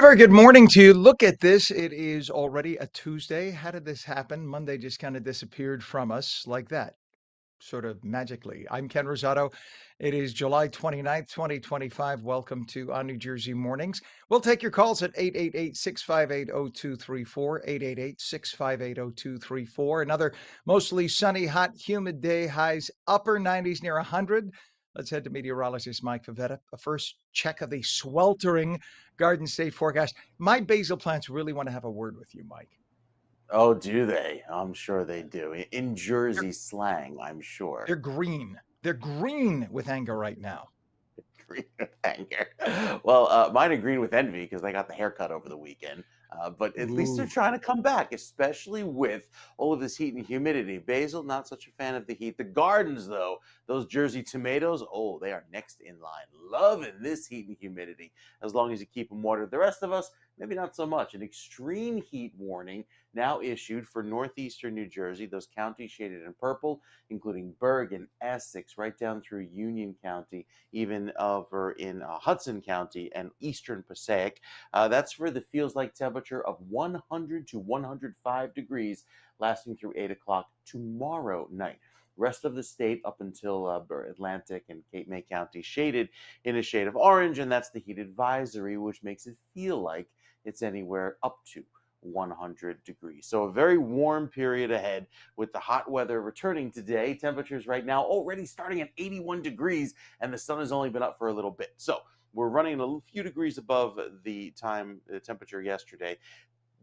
Very good morning to you. Look at this. It is already a Tuesday. How did this happen? Monday just kind of disappeared from us like that, sort of magically. I'm Ken Rosato. It is July 29th, 2025. Welcome to ONNJ Mornings. We'll take your calls at 888-658-0234, 888-658-0234. Another mostly sunny, hot, humid day, highs upper 90s near 100. Let's head to meteorologist Mike Favetta. A first check of the sweltering Garden State forecast. My basil plants really want to have a word with you, Mike. Oh, do they? I'm sure they do. In They're, Jersey slang, I'm they're sure. green. They're green with anger right now. Green with anger. Well, mine are green with envy because they got the haircut over the weekend. But at least they're Ooh. trying to come back, especially with all of this heat and humidity. Basil, not such a fan of the heat. The gardens, though, those Jersey tomatoes, oh, they are next in line. Loving this heat and humidity as long as you keep them watered. The rest of us, maybe not so much. An extreme heat warning now issued for northeastern New Jersey, those counties shaded in purple, including Bergen, Essex, right down through Union County, even over in Hudson County and eastern Passaic. That's for the feels like temperature of 100 to 105 degrees, lasting through 8 o'clock tomorrow night. Rest of the state up until Atlantic and Cape May County shaded in a shade of orange, and that's the heat advisory, which makes it feel like it's anywhere up to 100 degrees. So a very warm period ahead with the hot weather returning today. Temperatures right now already starting at 81 degrees, and the sun has only been up for a little bit. So we're running a few degrees above the temperature yesterday.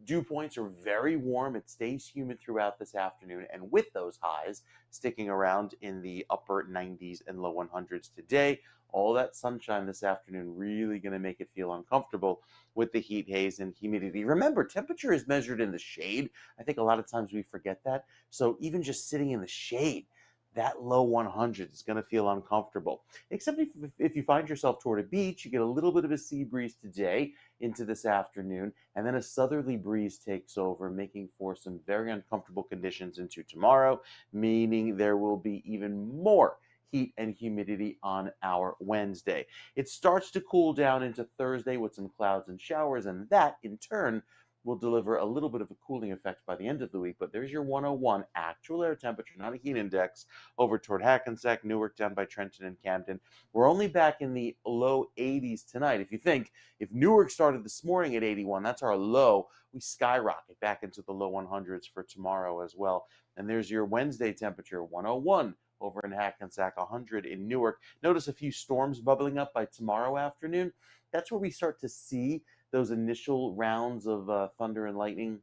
Dew points are very warm. It stays humid throughout this afternoon. And with those highs sticking around in the upper 90s and low 100s today, all that sunshine this afternoon really going to make it feel uncomfortable with the heat, haze, and humidity. Remember, temperature is measured in the shade. I think a lot of times we forget that. So even just sitting in the shade, that low 100 is going to feel uncomfortable. Except if you find yourself toward a beach, you get a little bit of a sea breeze today into this afternoon, and then a southerly breeze takes over, making for some very uncomfortable conditions into tomorrow, meaning there will be even more heat and humidity on our Wednesday. It starts to cool down into Thursday with some clouds and showers, and that in turn will deliver a little bit of a cooling effect by the end of the week. But there's your 101 actual air temperature, not a heat index, over toward Hackensack, Newark, down by Trenton and Camden. We're only back in the low 80s tonight. If you think, if Newark started this morning at 81, that's our low, we skyrocket back into the low 100s for tomorrow as well. And there's your Wednesday temperature, 101 over in Hackensack, 100 in Newark. Notice a few storms bubbling up by tomorrow afternoon. That's where we start to see those initial rounds of thunder and lightning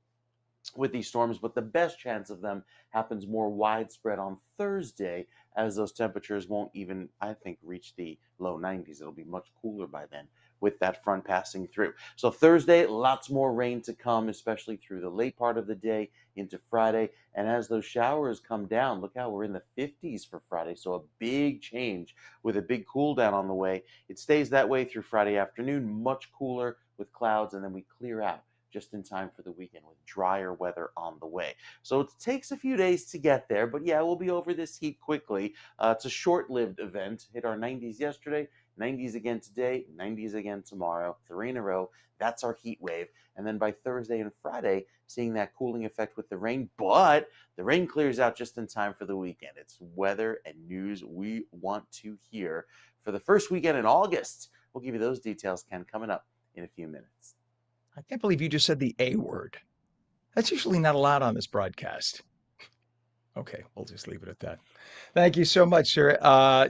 with these storms, but the best chance of them happens more widespread on Thursday, as those temperatures won't even, I think, reach the low 90s. It'll be much cooler by then with that front passing through. So Thursday, lots more rain to come, especially through the late part of the day into Friday. And as those showers come down, look how we're in the 50s for Friday. So a big change with a big cool down on the way. It stays that way through Friday afternoon, much cooler with clouds, and then we clear out just in time for the weekend with drier weather on the way. So it takes a few days to get there, but yeah, we'll be over this heat quickly. It's a short-lived event. Hit our 90s yesterday, 90s again today, 90s again tomorrow, 3 in a row. That's our heat wave. And then by Thursday and Friday, seeing that cooling effect with the rain, but the rain clears out just in time for the weekend. It's weather and news we want to hear for the first weekend in August. We'll give you those details, Ken, coming up in a few minutes. I can't believe you just said the A word. That's usually not allowed on this broadcast. Okay, we'll just leave it at that. Thank you so much, sir.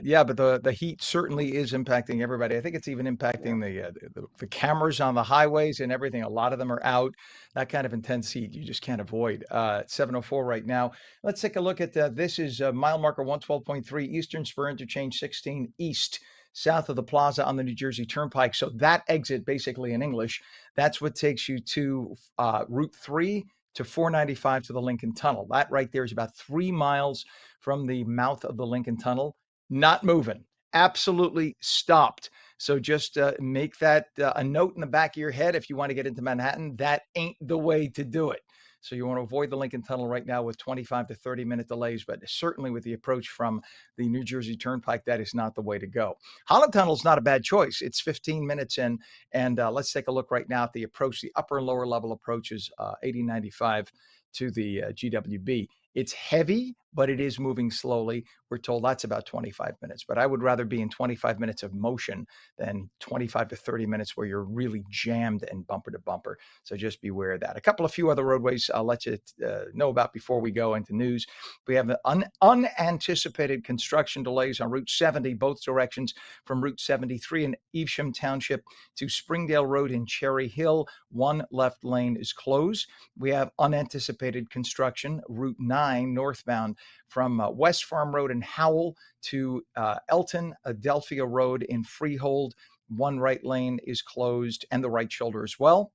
Yeah, but the heat certainly is impacting everybody. I think it's even Yeah. impacting the cameras on the highways and everything. A lot of them are out. That kind of intense heat you just can't avoid. 7:04 right now. Let's take a look at this is mile marker 112.3 Eastern Spur Interchange 16 East, south of the plaza on the New Jersey Turnpike. So that exit, basically in English, that's what takes you to Route 3 to 495 to the Lincoln Tunnel. That right there is about 3 miles from the mouth of the Lincoln Tunnel. Not moving, absolutely stopped. So just make that a note in the back of your head if you want to get into Manhattan. That ain't the way to do it. So you want to avoid the Lincoln Tunnel right now with 25 to 30-minute delays, but certainly with the approach from the New Jersey Turnpike, that is not the way to go. Holland Tunnel is not a bad choice. It's 15 minutes in, and let's take a look right now at the approach, the upper and lower level approaches, 8095 to the GWB. It's heavy, but it is moving slowly. We're told that's about 25 minutes, but I would rather be in 25 minutes of motion than 25 to 30 minutes where you're really jammed and bumper to bumper. So just beware of that. A couple of few other roadways I'll let you know about before we go into news. We have unanticipated construction delays on Route 70, both directions from Route 73 in Evesham Township to Springdale Road in Cherry Hill. One left lane is closed. We have unanticipated construction, Route 9 northbound from West Farm Road in Howell to Elton, Adelphia Road in Freehold. One right lane is closed and the right shoulder as well.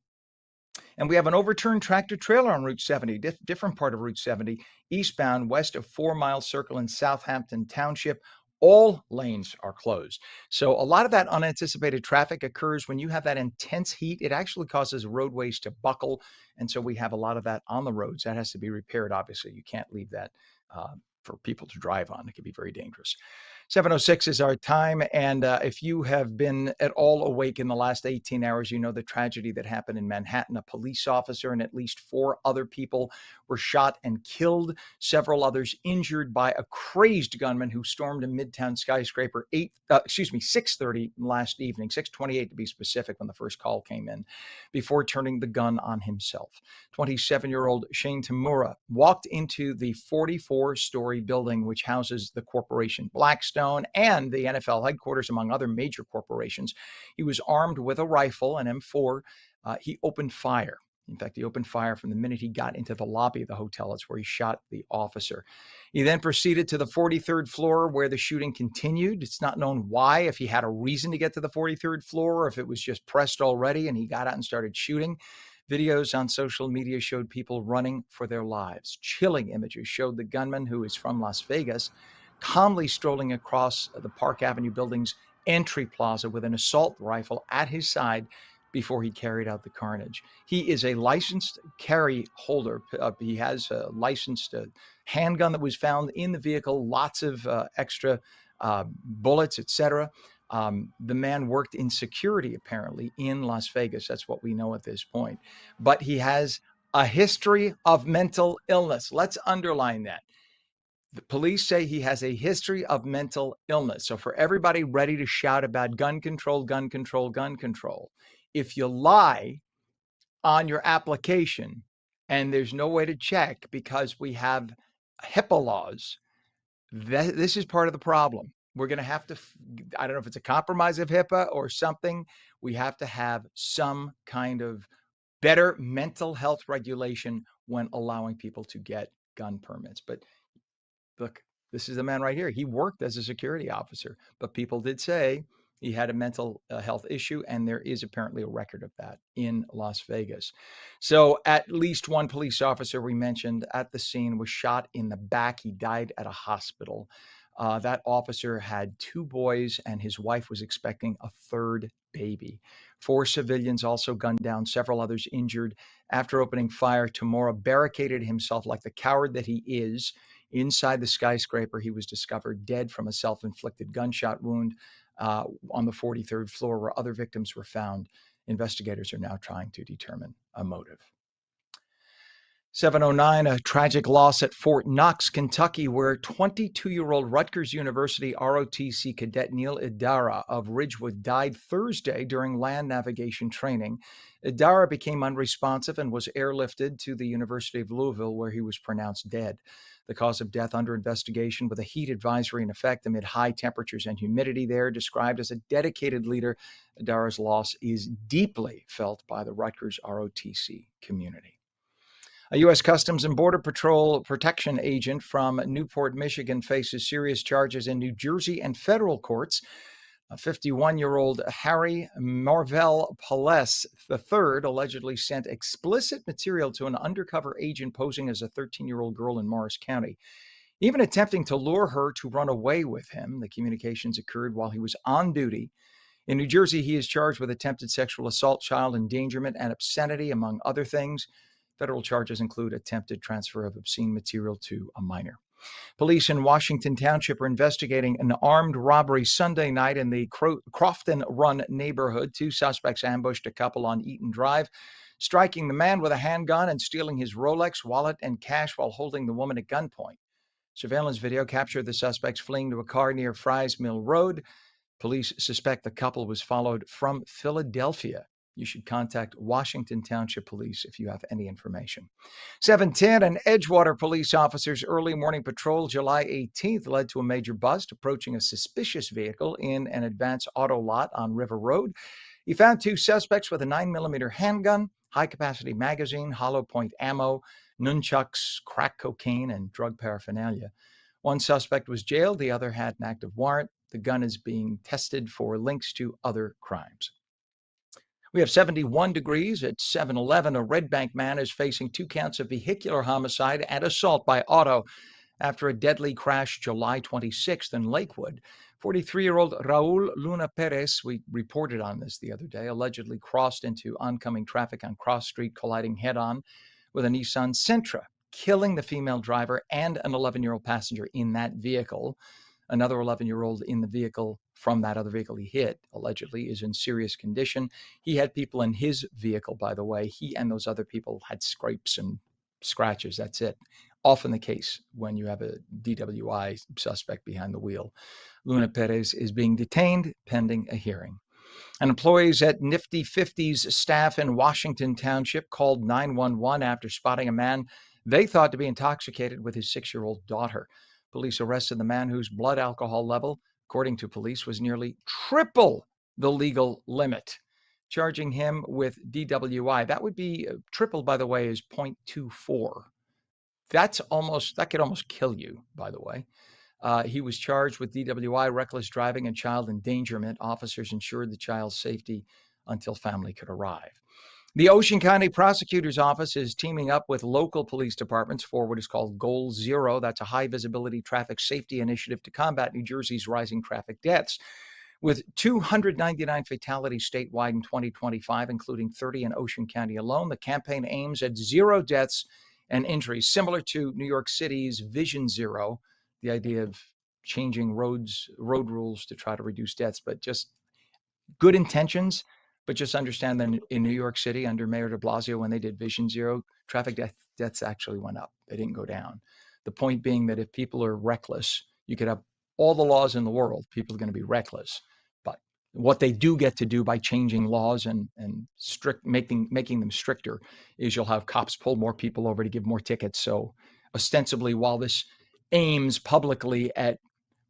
And we have an overturned tractor trailer on Route 70, different part of Route 70, eastbound west of 4 Mile Circle in Southampton Township. All lanes are closed. So a lot of that unanticipated traffic occurs when you have that intense heat. It actually causes roadways to buckle. And so we have a lot of that on the roads. That has to be repaired. Obviously, you can't leave that for people to drive on. It can be very dangerous. 7:06 is our time. And if you have been at all awake in the last 18 hours, you know the tragedy that happened in Manhattan. A police officer and at least 4 other people were shot and killed. Several others injured by a crazed gunman who stormed a Midtown skyscraper 6:30 last evening, 6:28 to be specific, when the first call came in, before turning the gun on himself. 27-year-old Shane Tamura walked into the 44-story building which houses the corporation Blackstone and the NFL headquarters, among other major corporations. He was armed with a rifle, an M4. He opened fire. In fact, he opened fire from the minute he got into the lobby of the hotel. That's where he shot the officer. He then proceeded to the 43rd floor where the shooting continued. It's not known why, if he had a reason to get to the 43rd floor or if it was just pressed already and he got out and started shooting. Videos on social media showed people running for their lives. Chilling images showed the gunman, who is from Las Vegas, calmly strolling across the Park Avenue building's entry plaza with an assault rifle at his side before he carried out the carnage. He is a licensed carry holder. He has a licensed handgun that was found in the vehicle, lots of extra bullets, etc. The man worked in security, apparently, in Las Vegas. That's what we know at this point. But he has a history of mental illness. Let's underline that. The police say he has a history of mental illness. So for everybody ready to shout about gun control, gun control, gun control, if you lie on your application and there's no way to check because we have HIPAA laws, this is part of the problem. We're going to have to, I don't know if it's a compromise of HIPAA or something. We have to have some kind of better mental health regulation when allowing people to get gun permits. But look, this is the man right here. He worked as a security officer, but people did say he had a mental health issue, and there is apparently a record of that in Las Vegas. So at least one police officer we mentioned at the scene was shot in the back. He died at a hospital. That officer had 2 boys, and his wife was expecting a 3rd baby. 4 civilians also gunned down, several others injured. After opening fire, Tamura barricaded himself like the coward that he is inside the skyscraper. He was discovered dead from a self-inflicted gunshot wound on the 43rd floor, where other victims were found. Investigators are now trying to determine a motive. 7:09, a tragic loss at Fort Knox, Kentucky, where 22-year-old Rutgers University ROTC cadet Neil Idara of Ridgewood died Thursday during land navigation training. Idara became unresponsive and was airlifted to the University of Louisville, where he was pronounced dead. The cause of death under investigation, with a heat advisory in effect amid high temperatures and humidity there. Described as a dedicated leader, Idara's loss is deeply felt by the Rutgers ROTC community. A U.S. Customs and Border Patrol protection agent from Newport, Michigan, faces serious charges in New Jersey and federal courts. A 51-year-old Harry Marvell Palles III allegedly sent explicit material to an undercover agent posing as a 13-year-old girl in Morris County, even attempting to lure her to run away with him. The communications occurred while he was on duty. In New Jersey, he is charged with attempted sexual assault, child endangerment, and obscenity, among other things. Federal charges include attempted transfer of obscene material to a minor. Police in Washington Township are investigating an armed robbery Sunday night in the Crofton Run neighborhood. Two suspects ambushed a couple on Eaton Drive, striking the man with a handgun and stealing his Rolex, wallet, and cash while holding the woman at gunpoint. Surveillance video captured the suspects fleeing to a car near Fry's Mill Road. Police suspect the couple was followed from Philadelphia. You should contact Washington Township Police if you have any information. 7:10, an Edgewater police officer's early morning patrol July 18th led to a major bust approaching a suspicious vehicle in an Advance Auto lot on River Road. He found two suspects with a 9mm handgun, high-capacity magazine, hollow point ammo, nunchucks, crack cocaine, and drug paraphernalia. One suspect was jailed. The other had an active warrant. The gun is being tested for links to other crimes. We have 71 degrees at 7-Eleven. A Red Bank man is facing 2 counts of vehicular homicide and assault by auto after a deadly crash July 26th in Lakewood. 43-year-old Raul Luna Perez, we reported on this the other day, allegedly crossed into oncoming traffic on Cross Street, colliding head-on with a Nissan Sentra, killing the female driver and an 11-year-old passenger in that vehicle. Another 11-year-old in the vehicle from that other vehicle he hit, allegedly, is in serious condition. He had people in his vehicle, by the way. He and those other people had scrapes and scratches. That's it. Often the case when you have a DWI suspect behind the wheel. Luna Perez is being detained pending a hearing. And employees at Nifty 50's staff in Washington Township called 911 after spotting a man they thought to be intoxicated with his 6-year-old daughter. Police arrested the man whose blood alcohol level, according to police, was nearly triple the legal limit, charging him with DWI. That would be triple, by the way, is 0.24. That could almost kill you, by the way. He was charged with DWI, reckless driving, and child endangerment. Officers ensured the child's safety until family could arrive. The Ocean County Prosecutor's Office is teaming up with local police departments for what is called Goal Zero. That's a high-visibility traffic safety initiative to combat New Jersey's rising traffic deaths. With 299 fatalities statewide in 2025, including 30 in Ocean County alone, the campaign aims at 0 deaths and injuries, similar to New York City's Vision Zero, the idea of changing road rules to try to reduce deaths, but just good intentions. But just understand that in New York City, under Mayor de Blasio, when they did Vision Zero, traffic deaths actually went up. They didn't go down. The point being that if people are reckless, you could have all the laws in the world. People are going to be reckless. But what they do get to do by changing laws and making them stricter is you'll have cops pull more people over to give more tickets. So ostensibly, while this aims publicly at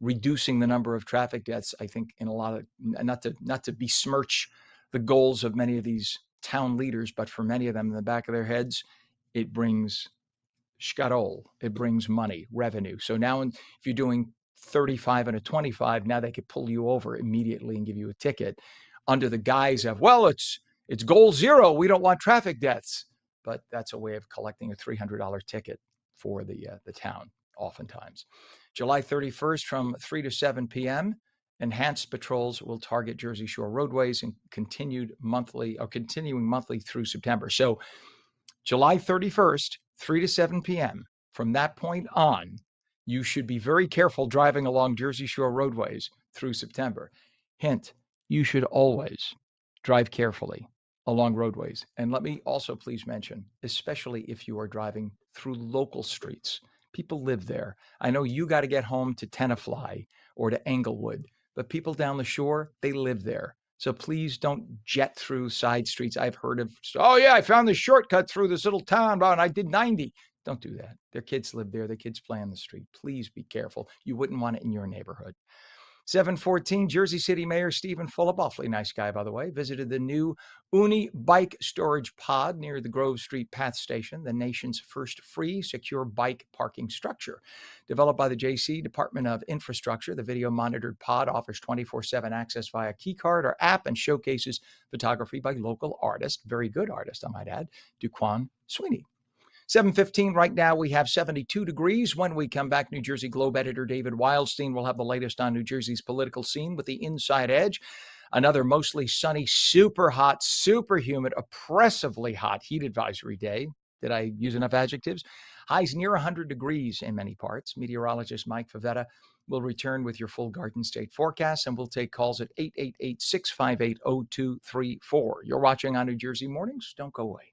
reducing the number of traffic deaths, I think in a lot of, not to besmirch the goals of many of these town leaders, but for many of them in the back of their heads, it brings shkarol, it brings money, revenue. So now if you're doing 35 and a 25, now they could pull you over immediately and give you a ticket under the guise of, well, it's Goal Zero, we don't want traffic deaths. But that's a way of collecting a $300 ticket for the town, oftentimes. July 31st from 3 to 7 p.m., enhanced patrols will target Jersey Shore roadways and continuing monthly through September. So July 31st, 3 to 7 p.m., from that point on, you should be very careful driving along Jersey Shore roadways through September. Hint, you should always drive carefully along roadways. And let me also please mention, especially if you are driving through local streets, people live there. I know you got to get home to Tenafly or to Englewood, but people down the shore, they live there. So please don't jet through side streets. I've heard of, oh yeah, I found this shortcut through this little town, and I did 90. Don't do that. Their kids live there. Their kids play on the street. Please be careful. You wouldn't want it in your neighborhood. 7:14, Jersey City Mayor Stephen Fulop, awfully nice guy, by the way, visited the new ONNJ bike storage pod near the Grove Street Path Station, the nation's first free, secure bike parking structure. Developed by the JC Department of Infrastructure, the video-monitored pod offers 24/7 access via keycard or app and showcases photography by local artist, very good artist, I might add, Duquan Sweeney. 7:15 right now, we have 72 degrees. When we come back, New Jersey Globe editor David Wildstein will have the latest on New Jersey's political scene with the Inside Edge. Another mostly sunny, super hot, super humid, oppressively hot heat advisory day Did I use enough adjectives? Highs near 100 degrees in many parts. Meteorologist Mike Favetta will return with your full Garden State forecast, and we'll take calls at 888-658-0234. You're watching on New Jersey Mornings. Don't go away.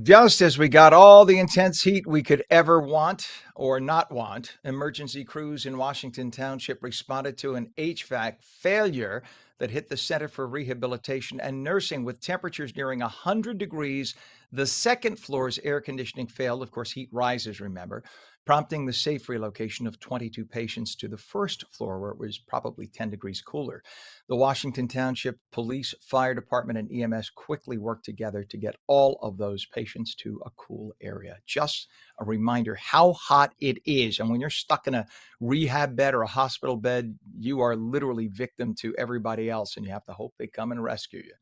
Just as we got all the intense heat we could ever want or not want, emergency crews in Washington Township responded to an HVAC failure that hit the Center for Rehabilitation and Nursing with temperatures nearing 100 degrees. The second floor's air conditioning failed. Of course, heat rises, remember, prompting the safe relocation of 22 patients to the first floor where it was probably 10 degrees cooler. The Washington Township Police, Fire Department, and EMS quickly worked together to get all of those patients to a cool area. Just a reminder how hot it is. And when you're stuck in a rehab bed or a hospital bed, you are literally victim to everybody else, and you have to hope they come and rescue you.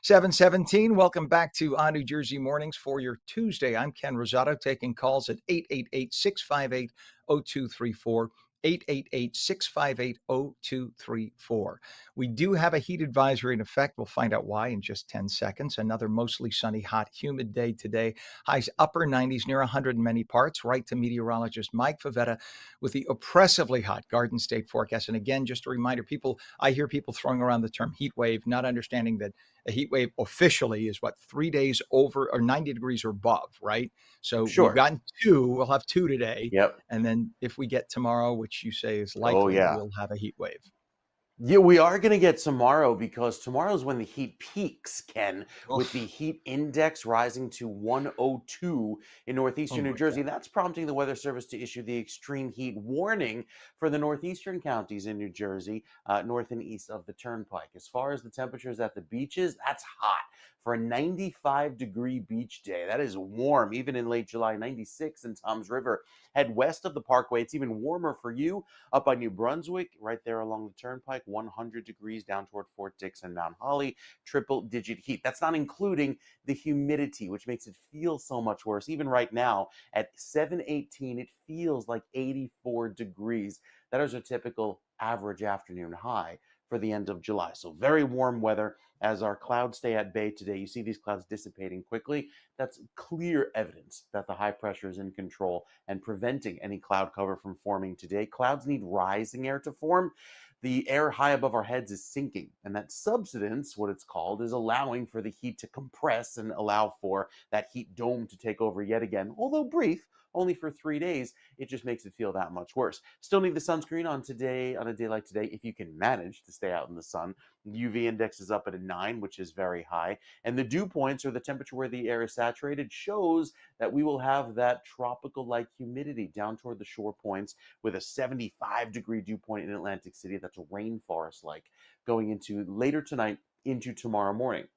717, welcome back to On New Jersey Mornings for your Tuesday. I'm Ken Rosato, taking calls at 888-658-0234. 888-658-0234. We do have a heat advisory in effect. We'll find out why in just 10 seconds. Another mostly sunny, hot, humid day today. Highs upper 90s, near 100 in many parts. Right to meteorologist Mike Favetta with the oppressively hot Garden State forecast. And again, just a reminder, I hear people throwing around the term heat wave, not understanding that a heat wave officially is 3 days over or 90 degrees or above, right? So we've Sure. gotten two. We'll have two today. Yep. And then if we get tomorrow, which you say is Oh, likely, yeah. we'll have a heat wave. Yeah, we are going to get tomorrow because tomorrow is when the heat peaks, Ken, with the Oof. heat index rising to 102 in Oh northeastern New my Jersey. God. That's prompting the Weather Service to issue the extreme heat warning for the northeastern counties in New Jersey, north and east of the Turnpike. As far as the temperatures at the beaches, that's hot. For a 95-degree beach day, that is warm, even in late July. 96 in Toms River. Head west of the Parkway. It's even warmer for you up by New Brunswick, right there along the Turnpike, 100 degrees down toward Fort Dix and Mount Holly, triple-digit heat. That's not including the humidity, which makes it feel so much worse. Even right now at 7:18, it feels like 84 degrees. That is a typical average afternoon high for the end of July. So very warm weather as our clouds stay at bay today. You see these clouds dissipating quickly. That's clear evidence that the high pressure is in control and preventing any cloud cover from forming today. Clouds need rising air to form. The air high above our heads is sinking, and that subsidence, what it's called, is allowing for the heat to compress and allow for that heat dome to take over yet again. Although brief, only for 3 days, it just makes it feel that much worse. Still need the sunscreen on today, on a day like today, if you can manage to stay out in the sun. The UV index is up at a 9, which is very high. And the dew points, or the temperature where the air is saturated, shows that we will have that tropical-like humidity down toward the shore points with a 75-degree dew point in Atlantic City. That's a rainforest-like going into later tonight into tomorrow morning.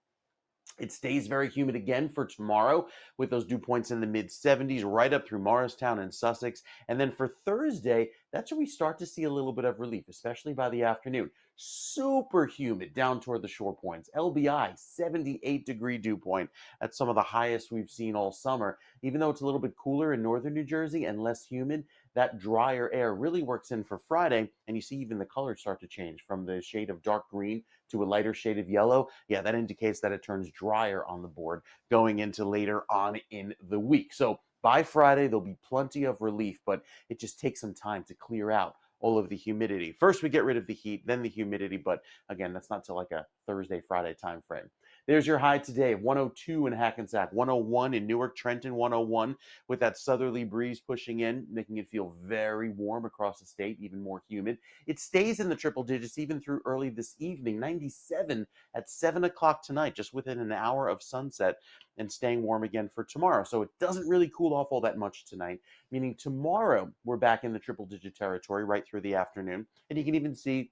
It stays very humid again for tomorrow with those dew points in the mid 70s right up through Morristown and Sussex. And then for Thursday, that's where we start to see a little bit of relief, especially by the afternoon. Super humid down toward the shore points. LBI, 78-degree dew point. That's some of the highest we've seen all summer. Even though it's a little bit cooler in northern New Jersey and less humid, that drier air really works in for Friday. And you see even the colors start to change from the shade of dark green to a lighter shade of yellow. Yeah, that indicates that it turns drier on the board going into later on in the week. So by Friday, there'll be plenty of relief, but it just takes some time to clear out all of the humidity. First, we get rid of the heat, then the humidity, but again, that's not till like a Thursday, Friday time frame. There's your high today, 102 in Hackensack, 101 in Newark, Trenton, 101, with that southerly breeze pushing in, making it feel very warm across the state, even more humid. It stays in the triple digits even through early this evening, 97 at 7 o'clock tonight, just within an hour of sunset, and staying warm again for tomorrow. So it doesn't really cool off all that much tonight, meaning tomorrow we're back in the triple digit territory right through the afternoon. And you can even see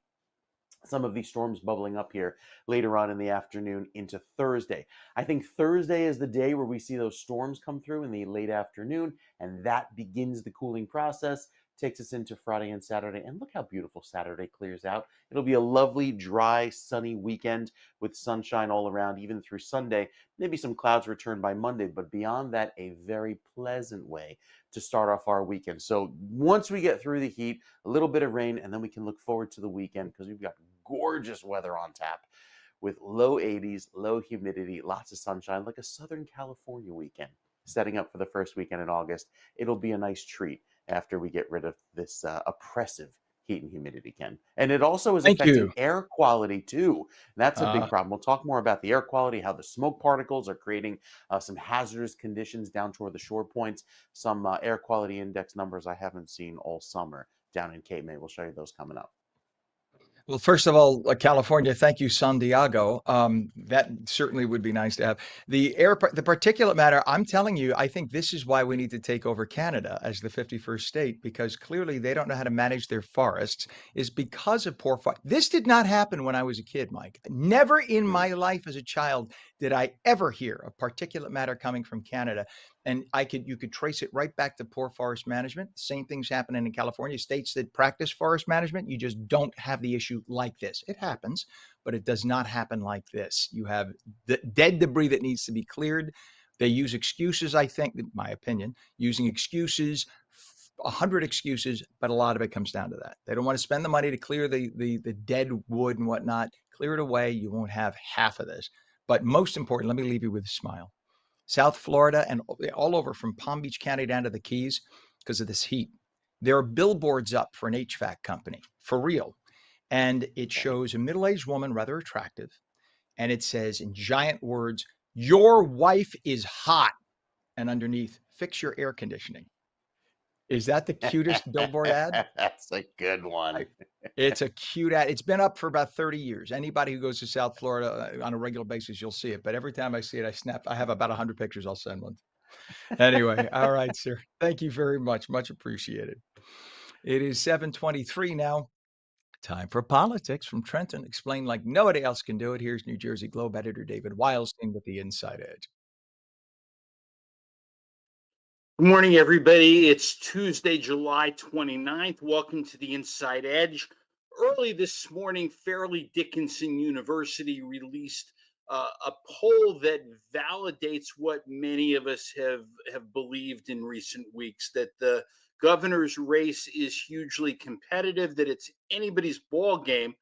some of these storms bubbling up here later on in the afternoon into Thursday. I think Thursday is the day where we see those storms come through in the late afternoon, and that begins the cooling process, takes us into Friday and Saturday. And look how beautiful Saturday clears out. It'll be a lovely, dry, sunny weekend with sunshine all around, even through Sunday. Maybe some clouds return by Monday, but beyond that, a very pleasant way to start off our weekend. So once we get through the heat, a little bit of rain, and then we can look forward to the weekend because we've got gorgeous weather on tap with low 80s, low humidity, lots of sunshine, like a Southern California weekend. Setting up for the first weekend in August, it'll be a nice treat after we get rid of this oppressive heat and humidity, Ken. And it also is Thank affecting you. air quality too. That's a big Uh, problem. We'll talk more about the air quality, how the smoke particles are creating some hazardous conditions down toward the shore points, some air quality index numbers I haven't seen all summer down in Cape May. We'll show you those coming up. Well, first of all, California, thank you, San Diego. That certainly would be nice to have. The particulate matter, I'm telling you, I think this is why we need to take over Canada as the 51st state, because clearly they don't know how to manage their forests, is because of poor This did not happen when I was a kid, Mike. Never in Mm. my life as a child did I ever hear of particulate matter coming from Canada. And you could trace it right back to poor forest management. Same things happening in California. States that practice forest management, you just don't have the issue like this. It happens, but it does not happen like this. You have dead debris that needs to be cleared. They use excuses, I think, in my opinion, using excuses, 100 excuses, but a lot of it comes down to that. They don't want to spend the money to clear the dead wood and whatnot. Clear it away. You won't have half of this. But most important, let me leave you with a smile. South Florida and all over from Palm Beach County down to the Keys because of this heat. There are billboards up for an HVAC company, for real. And it Okay. shows a middle aged woman, rather attractive. And it says in giant words, "Your wife is hot." And underneath, "Fix your air conditioning." Is that the cutest billboard ad? That's a good one. I, it's a cute ad. It's been up for about 30 years. Anybody who goes to South Florida on a regular basis, you'll see it. But every time I see it, I snap. I have about 100 pictures. I'll send one. Anyway, all right, sir. Thank you very much. Much appreciated. It is 7:23 now. Time for politics from Trenton. Explained like nobody else can do it. Here's New Jersey Globe editor David Wildstein with the Inside Edge. Good morning, everybody. It's Tuesday, July 29th. Welcome to the Inside Edge. Early this morning, Fairleigh Dickinson University released a poll that validates what many of us have believed in recent weeks, that the governor's race is hugely competitive, that it's anybody's ball game.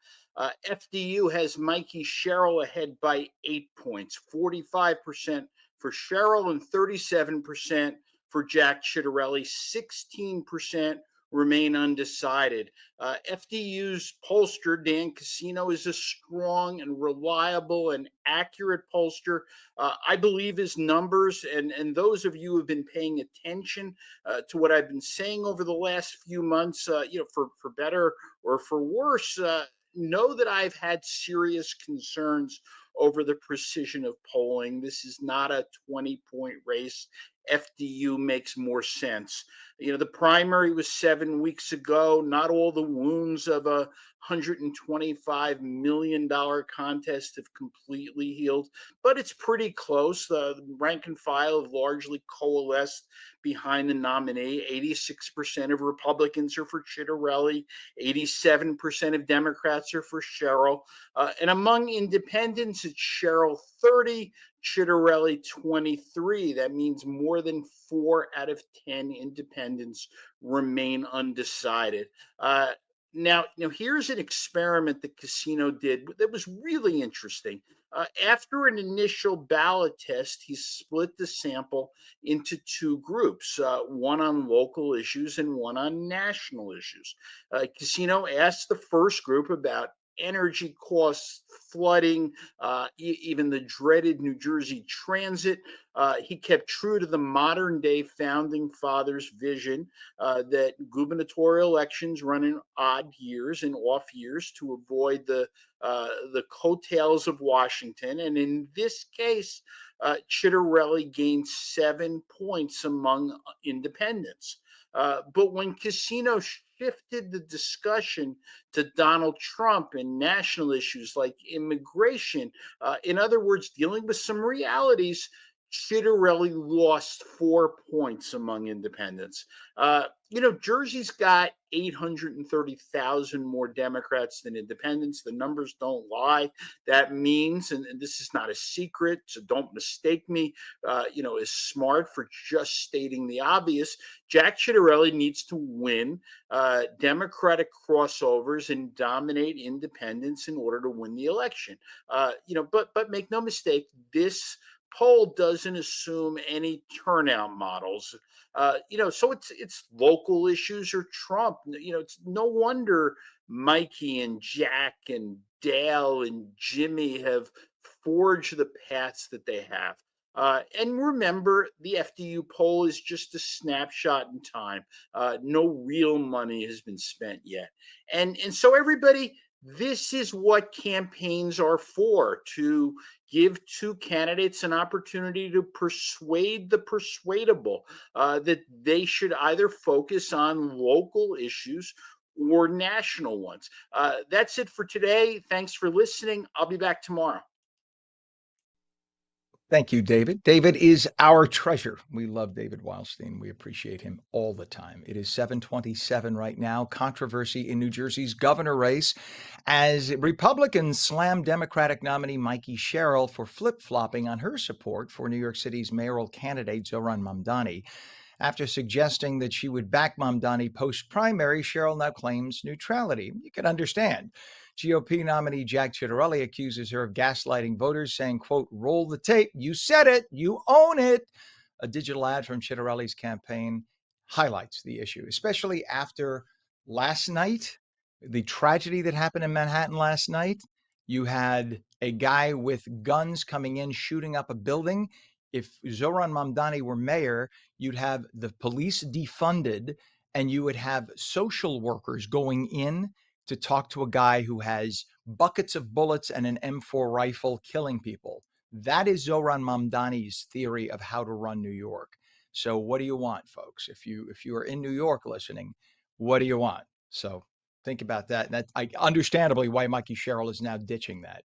FDU has Mikey Sherrill ahead by 8 points, 45% for Sherrill and 37% for Jack Chitterelli. 16% remain undecided. FDU's pollster, Dan Casino, is a strong and reliable and accurate pollster. I believe his numbers, and those of you who have been paying attention to what I've been saying over the last few months, for better or for worse, know that I've had serious concerns over the precision of polling. This is not a 20-point race. FDU makes more sense. The primary was 7 weeks ago. Not all the wounds of a $125 million contest have completely healed, but it's pretty close. The rank and file have largely coalesced behind the nominee. 86% of Republicans are for Chitterelli. 87% of Democrats are for Sherrill. And among independents, it's Sherrill 30, Chitterelli 23. That means more than 4 out of 10 independents remain undecided. Now, here's an experiment that Casino did that was really interesting. After an initial ballot test, he split the sample into 2 groups, one on local issues and one on national issues. Casino asked the first group about energy costs, flooding, even the dreaded New Jersey transit. He kept true to the modern day founding fathers' vision that gubernatorial elections run in odd years and off years to avoid the coattails of Washington. And in this case, Chitterelli gained 7 points among independents. But when Casino shifted the discussion to Donald Trump and national issues like immigration, in other words, dealing with some realities, Chitterelli lost 4 points among independents. Jersey's got 830,000 more Democrats than independents. The numbers don't lie. That means, and this is not a secret, so don't mistake me, is smart for just stating the obvious. Jack Chitterelli needs to win Democratic crossovers and dominate independents in order to win the election. But make no mistake, this poll doesn't assume any turnout models. So it's local issues or Trump. It's no wonder Mikey and Jack and Dale and Jimmy have forged the paths that they have. And remember, the FDU poll is just a snapshot in time. No real money has been spent yet. And so everybody, this is what campaigns are for, to give two candidates an opportunity to persuade the persuadable that they should either focus on local issues or national ones. That's it for today. Thanks for listening. I'll be back tomorrow. Thank you, David. David is our treasure. We love David Wildstein. We appreciate him all the time. It is 7:27 right now. Controversy in New Jersey's governor race as Republicans slam Democratic nominee Mikey Sherrill for flip-flopping on her support for New York City's mayoral candidate Zohran Mamdani. After suggesting that she would back Mamdani post-primary, Sherrill now claims neutrality. You can understand. GOP nominee Jack Chitterelli accuses her of gaslighting voters, saying, quote, roll the tape. You said it. You own it. A digital ad from Chitterelli's campaign highlights the issue, especially after last night, the tragedy that happened in Manhattan last night. You had a guy with guns coming in, shooting up a building. If Zohran Mamdani were mayor, you'd have the police defunded and you would have social workers going in to talk to a guy who has buckets of bullets and an M4 rifle killing people. That is Zohran Mamdani's theory of how to run New York. So what do you want, folks? If you are in New York listening, what do you want? So think about that. And that understandably why Mikey Sherrill is now ditching that.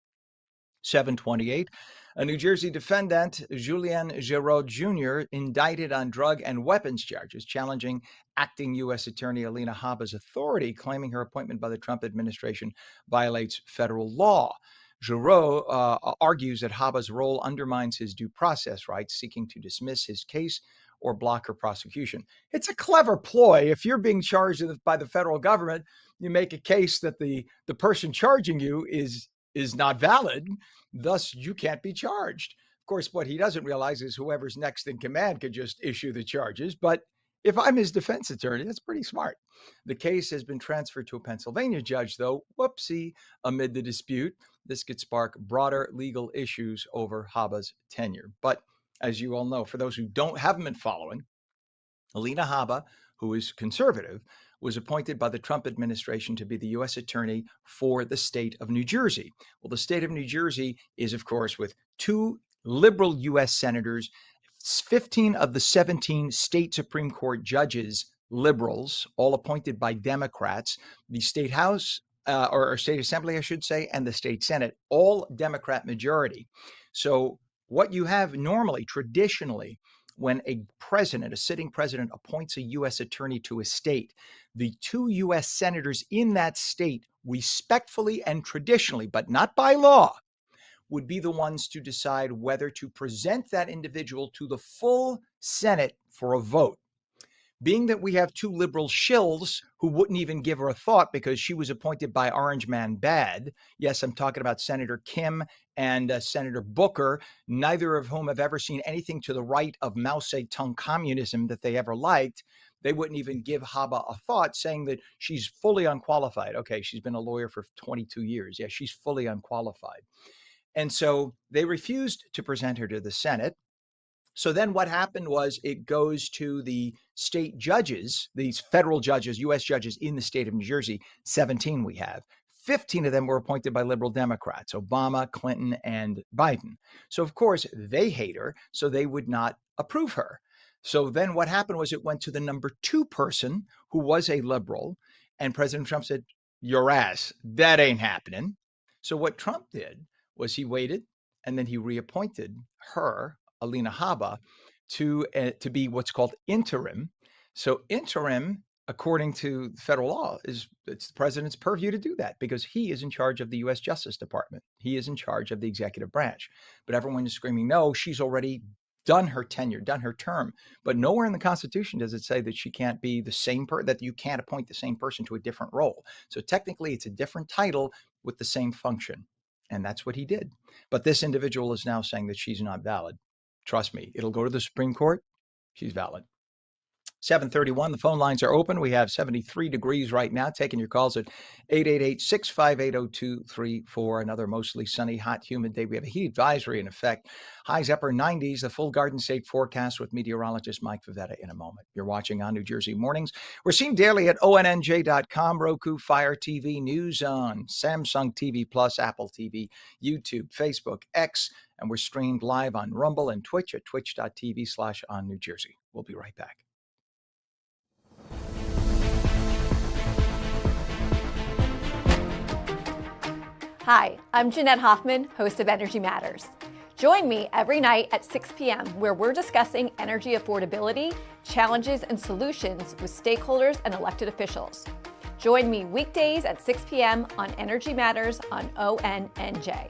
728. A New Jersey defendant, Julien Giraud Jr., indicted on drug and weapons charges, challenging acting U.S. Attorney Alina Habba's authority, claiming her appointment by the Trump administration violates federal law. Giraud argues that Habba's role undermines his due process rights, seeking to dismiss his case or block her prosecution. It's a clever ploy. If you're being charged by the federal government, you make a case that the person charging you is not valid, thus you can't be charged. Of course, what he doesn't realize is whoever's next in command could just issue the charges. But if I'm his defense attorney, that's pretty smart. The case has been transferred to a Pennsylvania judge, though, whoopsie, amid the dispute. This could spark broader legal issues over Habba's tenure. But as you all know, for those who haven't been following, Alina Habba, who is conservative, was appointed by the Trump administration to be the U.S. Attorney for the state of New Jersey. Well, the state of New Jersey is, of course, with two liberal U.S. senators, 15 of the 17 state Supreme Court judges, liberals, all appointed by Democrats, the state House, or state assembly, I should say, and the state Senate, all Democrat majority. So what you have normally, traditionally, when a sitting president appoints a U.S. attorney to a state, the two U.S. senators in that state respectfully and traditionally, but not by law, would be the ones to decide whether to present that individual to the full Senate for a vote. Being that we have two liberal shills who wouldn't even give her a thought because she was appointed by Orange Man Bad. Yes, I'm talking about Senator Kim and Senator Booker, neither of whom have ever seen anything to the right of Mao Zedong communism that they ever liked. They wouldn't even give Haba a thought, saying that she's fully unqualified. Okay, she's been a lawyer for 22 years. Yeah, she's fully unqualified. And so they refused to present her to the Senate. So then what happened was it goes to the state judges, these federal judges, US judges in the state of New Jersey, 17 we have. 15 of them were appointed by liberal Democrats, Obama, Clinton, and Biden. So of course they hate her, so they would not approve her. So then what happened was it went to the number 2 person who was a liberal, and President Trump said, "Your ass, that ain't happening." So what Trump did was he waited and then he reappointed her, Alina Haba, to be what's called interim. So interim, according to federal law, it's the president's purview to do that because he is in charge of the U.S. Justice Department. He is in charge of the executive branch. But everyone is screaming, no, she's already done her tenure, done her term. But nowhere in the Constitution does it say that she can't be the same person, that you can't appoint the same person to a different role. So technically, it's a different title with the same function. And that's what he did. But this individual is now saying that she's not valid. Trust me, it'll go to the Supreme Court. She's valid. 7:31. The phone lines are open. We have 73 degrees right now. Taking your calls at 888-658-0234. Another mostly sunny, hot, humid day. We have a heat advisory in effect. Highs upper 90s. The full Garden State forecast with meteorologist Mike Favetta in a moment. You're watching ONNJ Mornings. We're seen daily at ONNJ.com, Roku, Fire TV, News On, Samsung TV Plus, Apple TV, YouTube, Facebook, X, and we're streamed live on Rumble and Twitch at twitch.tv/OnNJ. We'll be right back. Hi, I'm Jeanette Hoffman, host of Energy Matters. Join me every night at 6 p.m. where we're discussing energy affordability, challenges, and solutions with stakeholders and elected officials. Join me weekdays at 6 p.m. on Energy Matters on ONNJ.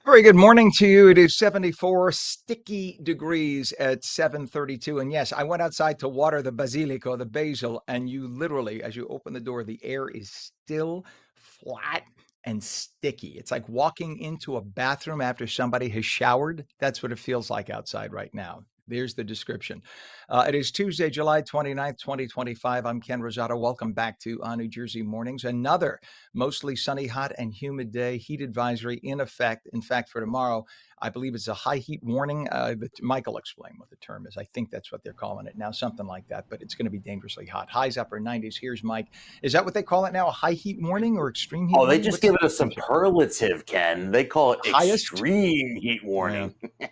Very good morning to you. It is 74 sticky degrees at 7:32. And yes, I went outside to water the basilico, the basil, and you literally, as you open the door, the air is still flat and sticky. It's like walking into a bathroom after somebody has showered. That's what it feels like outside right now. There's the description. It is Tuesday, July 29th, 2025. I'm Ken Rosato. Welcome back to ONNJ Mornings. Another mostly sunny, hot, and humid day. Heat advisory in effect. In fact, for tomorrow, I believe it's a high heat warning. Michael explained what the term is. I think that's what they're calling it now, something like that. But it's going to be dangerously hot. Highs upper 90s. Here's Mike. Is that what they call it now? A high heat warning or extreme heat Oh, warning? they just give it a superlative, Ken. They call it Highest? extreme heat warning. Yeah.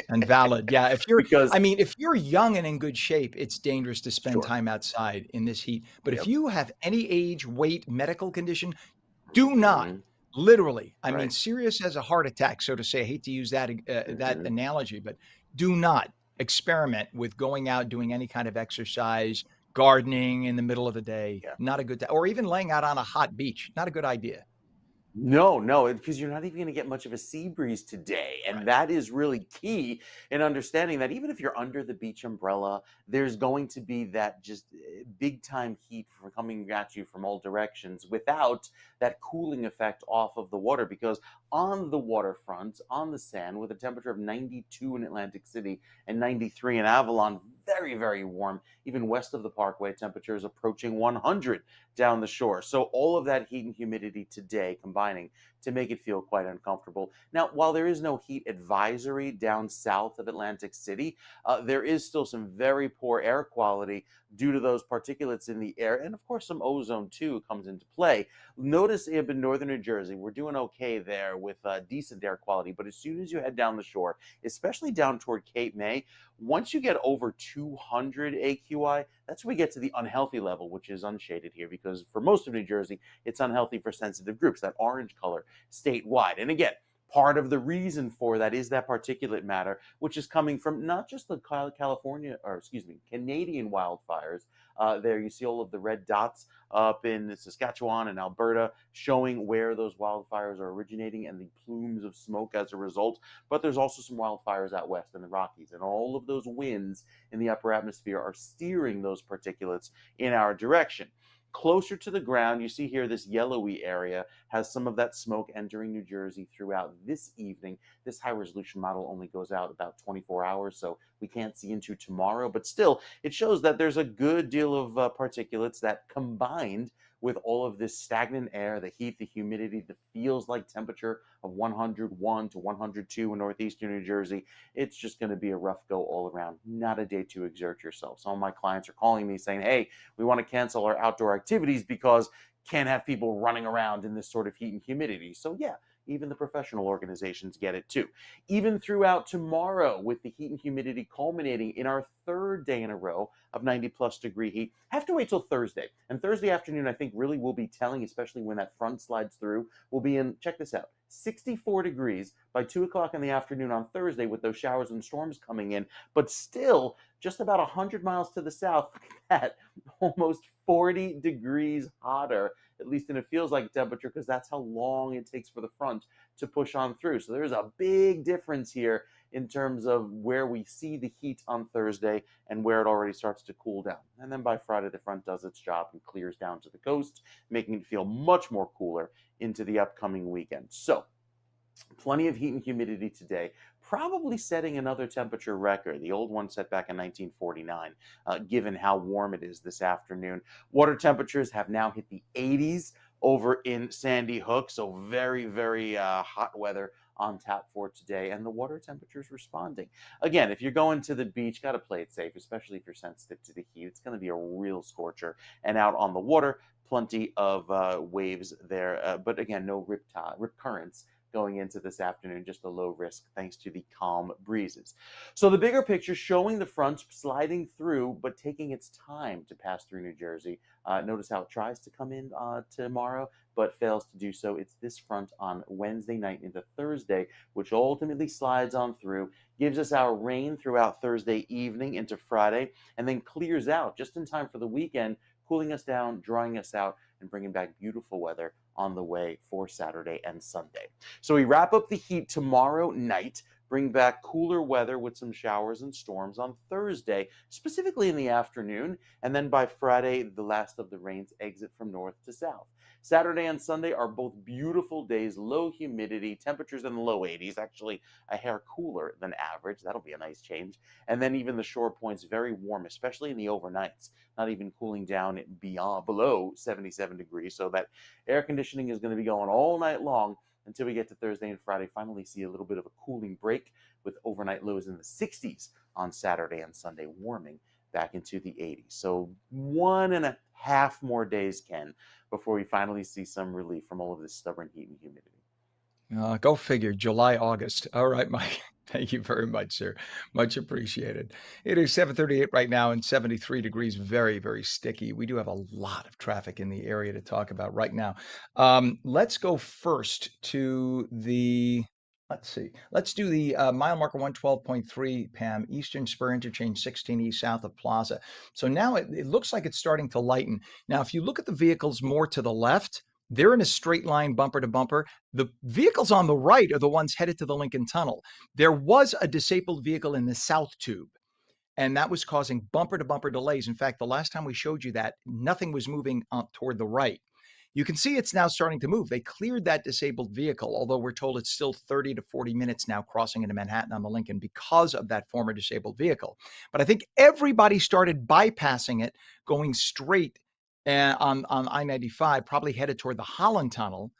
And valid. Yeah. If you're, Because I mean, if you're young and in good shape, it's dangerous to spend Sure. time outside in this heat. But Yep. if you have any age, weight, medical condition, do not Mhm. literally, I mean, Right. serious as a heart attack, so to say. I hate to use that that analogy, but do not experiment with going out doing any kind of exercise, gardening in the middle of the day. Yeah. Not a good, or even laying out on a hot beach. Not a good idea. No, because you're not even going to get much of a sea breeze today. And Right. that is really key in understanding that even if you're under the beach umbrella, there's going to be that just big time heat coming at you from all directions without that cooling effect off of the water. Because on the waterfront, on the sand, with a temperature of 92 in Atlantic City and 93 in Avalon, very, very warm. Even west of the Parkway, temperatures approaching 100 down the shore. So all of that heat and humidity today combining to make it feel quite uncomfortable. Now, while there is no heat advisory down south of Atlantic City, there is still some very poor air quality due to those particulates in the air. And of course, some ozone too comes into play. Notice in northern New Jersey, we're doing okay there with decent air quality. But as soon as you head down the shore, especially down toward Cape May, once you get over 200 AQI, that's where we get to the unhealthy level, which is unshaded here, because for most of New Jersey, it's unhealthy for sensitive groups, that orange color statewide. And again, Part of the reason for that is that particulate matter, which is coming from not just the Canadian wildfires. There you see all of the red dots up in Saskatchewan and Alberta, showing where those wildfires are originating and the plumes of smoke as a result. But there's also some wildfires out west in the Rockies, and all of those winds in the upper atmosphere are steering those particulates in our direction. Closer to the ground, you see here this yellowy area has some of that smoke entering New Jersey throughout this evening. This high resolution model only goes out about 24 hours, so we can't see into tomorrow, but still, it shows that there's a good deal of particulates that combined with all of this stagnant air, the heat, the humidity, the feels like temperature of 101 to 102 in northeastern New Jersey, it's just going to be a rough go all around. Not a day to exert yourself. Some of my clients are calling me saying, hey, we want to cancel our outdoor activities because can't have people running around in this sort of heat and humidity. So yeah, even the professional organizations get it too. Even throughout tomorrow, with the heat and humidity culminating in our third day in a row of 90+ degree heat, have to wait till Thursday. And Thursday afternoon, I think, really will be telling, especially when that front slides through. We'll be in, check this out, 64 degrees by 2 o'clock in the afternoon on Thursday, with those showers and storms coming in, but still just about 100 miles to the south. Look at that, almost 40 degrees hotter, at least in a feels like temperature, because that's how long it takes for the front to push on through. So there's a big difference here in terms of where we see the heat on Thursday and where it already starts to cool down. And then by Friday, the front does its job and clears down to the coast, making it feel much more cooler into the upcoming weekend. So plenty of heat and humidity today, probably setting another temperature record, the old one set back in 1949, given how warm it is this afternoon. Water temperatures have now hit the 80s over in Sandy Hook, so very, very hot weather on tap for today, and the water temperature is responding. Again, if you're going to the beach, got to play it safe, especially if you're sensitive to the heat. It's going to be a real scorcher, and out on the water, plenty of waves there, but again, no rip currents going into this afternoon, just a low risk thanks to the calm breezes. So the bigger picture showing the front sliding through, but taking its time to pass through New Jersey. Notice how it tries to come in tomorrow, but fails to do so. It's this front on Wednesday night into Thursday, which ultimately slides on through, gives us our rain throughout Thursday evening into Friday, and then clears out just in time for the weekend, cooling us down, drying us out, and bringing back beautiful weather on the way for Saturday and Sunday. So we wrap up the heat tomorrow night, bring back cooler weather with some showers and storms on Thursday, specifically in the afternoon, and then by Friday, the last of the rains exit from north to south. Saturday and Sunday are both beautiful days, low humidity, temperatures in the low 80s, actually a hair cooler than average. That'll be a nice change. And then even the shore points very warm, especially in the overnights, not even cooling down below 77 degrees. So that air conditioning is going to be going all night long until we get to Thursday and Friday. Finally see a little bit of a cooling break with overnight lows in the 60s on Saturday and Sunday, warming back into the 80s. So 1.5 more days, Ken, before we finally see some relief from all of this stubborn heat and humidity. Go figure, July, August. All right, Mike. Thank you very much, sir. Much appreciated. It is 7:38 right now and 73 degrees. Very, very sticky. We do have a lot of traffic in the area to talk about right now. Let's go first to the, let's see. Let's do the mile marker 112.3, Pam, Eastern Spur Interchange 16 East south of Plaza. So now it looks like it's starting to lighten. Now, if you look at the vehicles more to the left, they're in a straight line, bumper to bumper. The vehicles on the right are the ones headed to the Lincoln Tunnel. There was a disabled vehicle in the South Tube, and that was causing bumper to bumper delays. In fact, the last time we showed you that, nothing was moving toward the right. You can see it's now starting to move. They cleared that disabled vehicle, although we're told it's still 30 to 40 minutes now crossing into Manhattan on the Lincoln because of that former disabled vehicle. But I think everybody started bypassing it, going straight on I-95, probably headed toward the Holland Tunnel.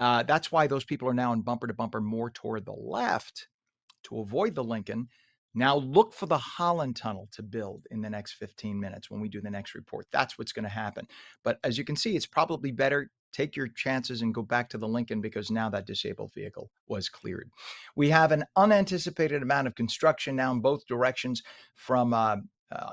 That's why those people are now in bumper to bumper more toward the left to avoid the Lincoln. Now look for the Holland Tunnel to build in the next 15 minutes when we do the next report. That's what's going to happen. But as you can see, it's probably better take your chances and go back to the Lincoln because now that disabled vehicle was cleared. We have an unanticipated amount of construction now in both directions from,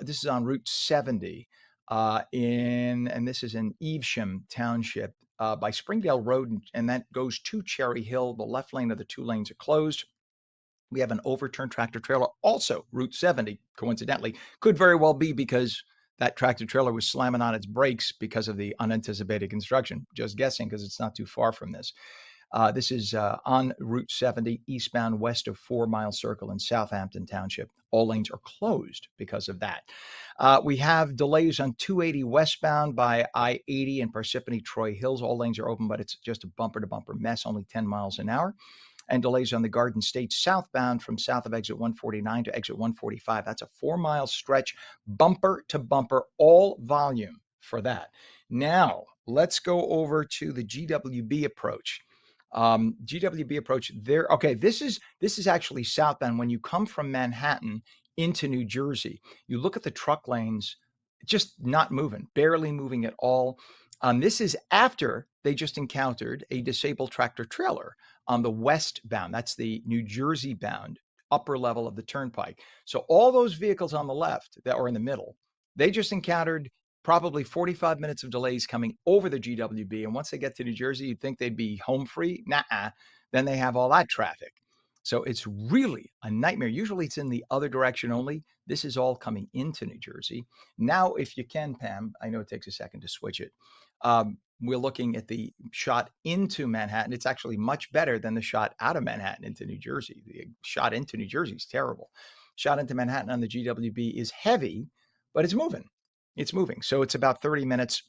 this is on Route 70 and this is in Evesham Township. by Springdale Road, and that goes to Cherry Hill. The left lane of the 2 lanes are closed. We have an overturned tractor trailer, also Route 70, coincidentally. Could very well be because that tractor trailer was slamming on its brakes because of the unanticipated construction. Just guessing, because it's not too far from this. This is on Route 70, eastbound west of 4 Mile Circle in Southampton Township. All lanes are closed because of that. We have delays on 280 westbound by I-80 and Parsippany Troy Hills. All lanes are open, but it's just a bumper-to-bumper mess, only 10 miles an hour. And delays on the Garden State southbound from south of exit 149 to exit 145. That's a 4-mile stretch, bumper to bumper, all volume for that. Now, let's go over to the GWB approach. GWB approach there. Okay, this is actually southbound. When you come from Manhattan into New Jersey, you look at the truck lanes, just not moving, barely moving at all. This is after they just encountered a disabled tractor trailer on the westbound. That's the New Jersey bound upper level of the turnpike. So all those vehicles on the left that are in the middle, they just encountered probably 45 minutes of delays coming over the GWB. And once they get to New Jersey, you'd think they'd be home free. Nah, then they have all that traffic. So it's really a nightmare. Usually it's in the other direction only. This is all coming into New Jersey. Now, if you can, Pam, I know it takes a second to switch it. We're looking at the shot into Manhattan. It's actually much better than the shot out of Manhattan into New Jersey. The shot into New Jersey is terrible. Shot into Manhattan on the GWB is heavy, but it's moving. It's moving. So it's about 30 minutes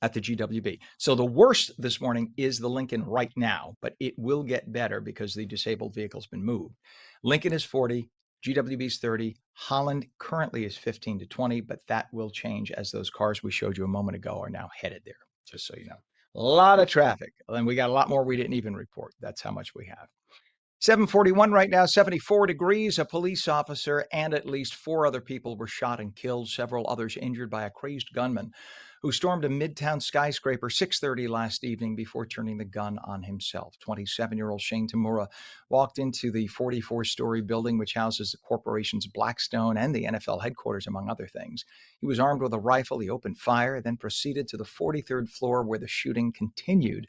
at the GWB. So the worst this morning is the Lincoln right now, but it will get better because the disabled vehicle's been moved. Lincoln is 40, GWB is 30, Holland currently is 15 to 20, but that will change as those cars we showed you a moment ago are now headed there, just so you know. A lot of traffic, and we got a lot more we didn't even report. That's how much we have. 741 right now, 74 degrees. A police officer and at least 4 other people were shot and killed, several others injured by a crazed gunman who stormed a midtown skyscraper 6:30 last evening before turning the gun on himself. 27-year-old Shane Tamura walked into the 44-story building, which houses the corporation's Blackstone and the NFL headquarters, among other things. He was armed with a rifle. He opened fire, then proceeded to the 43rd floor where the shooting continued.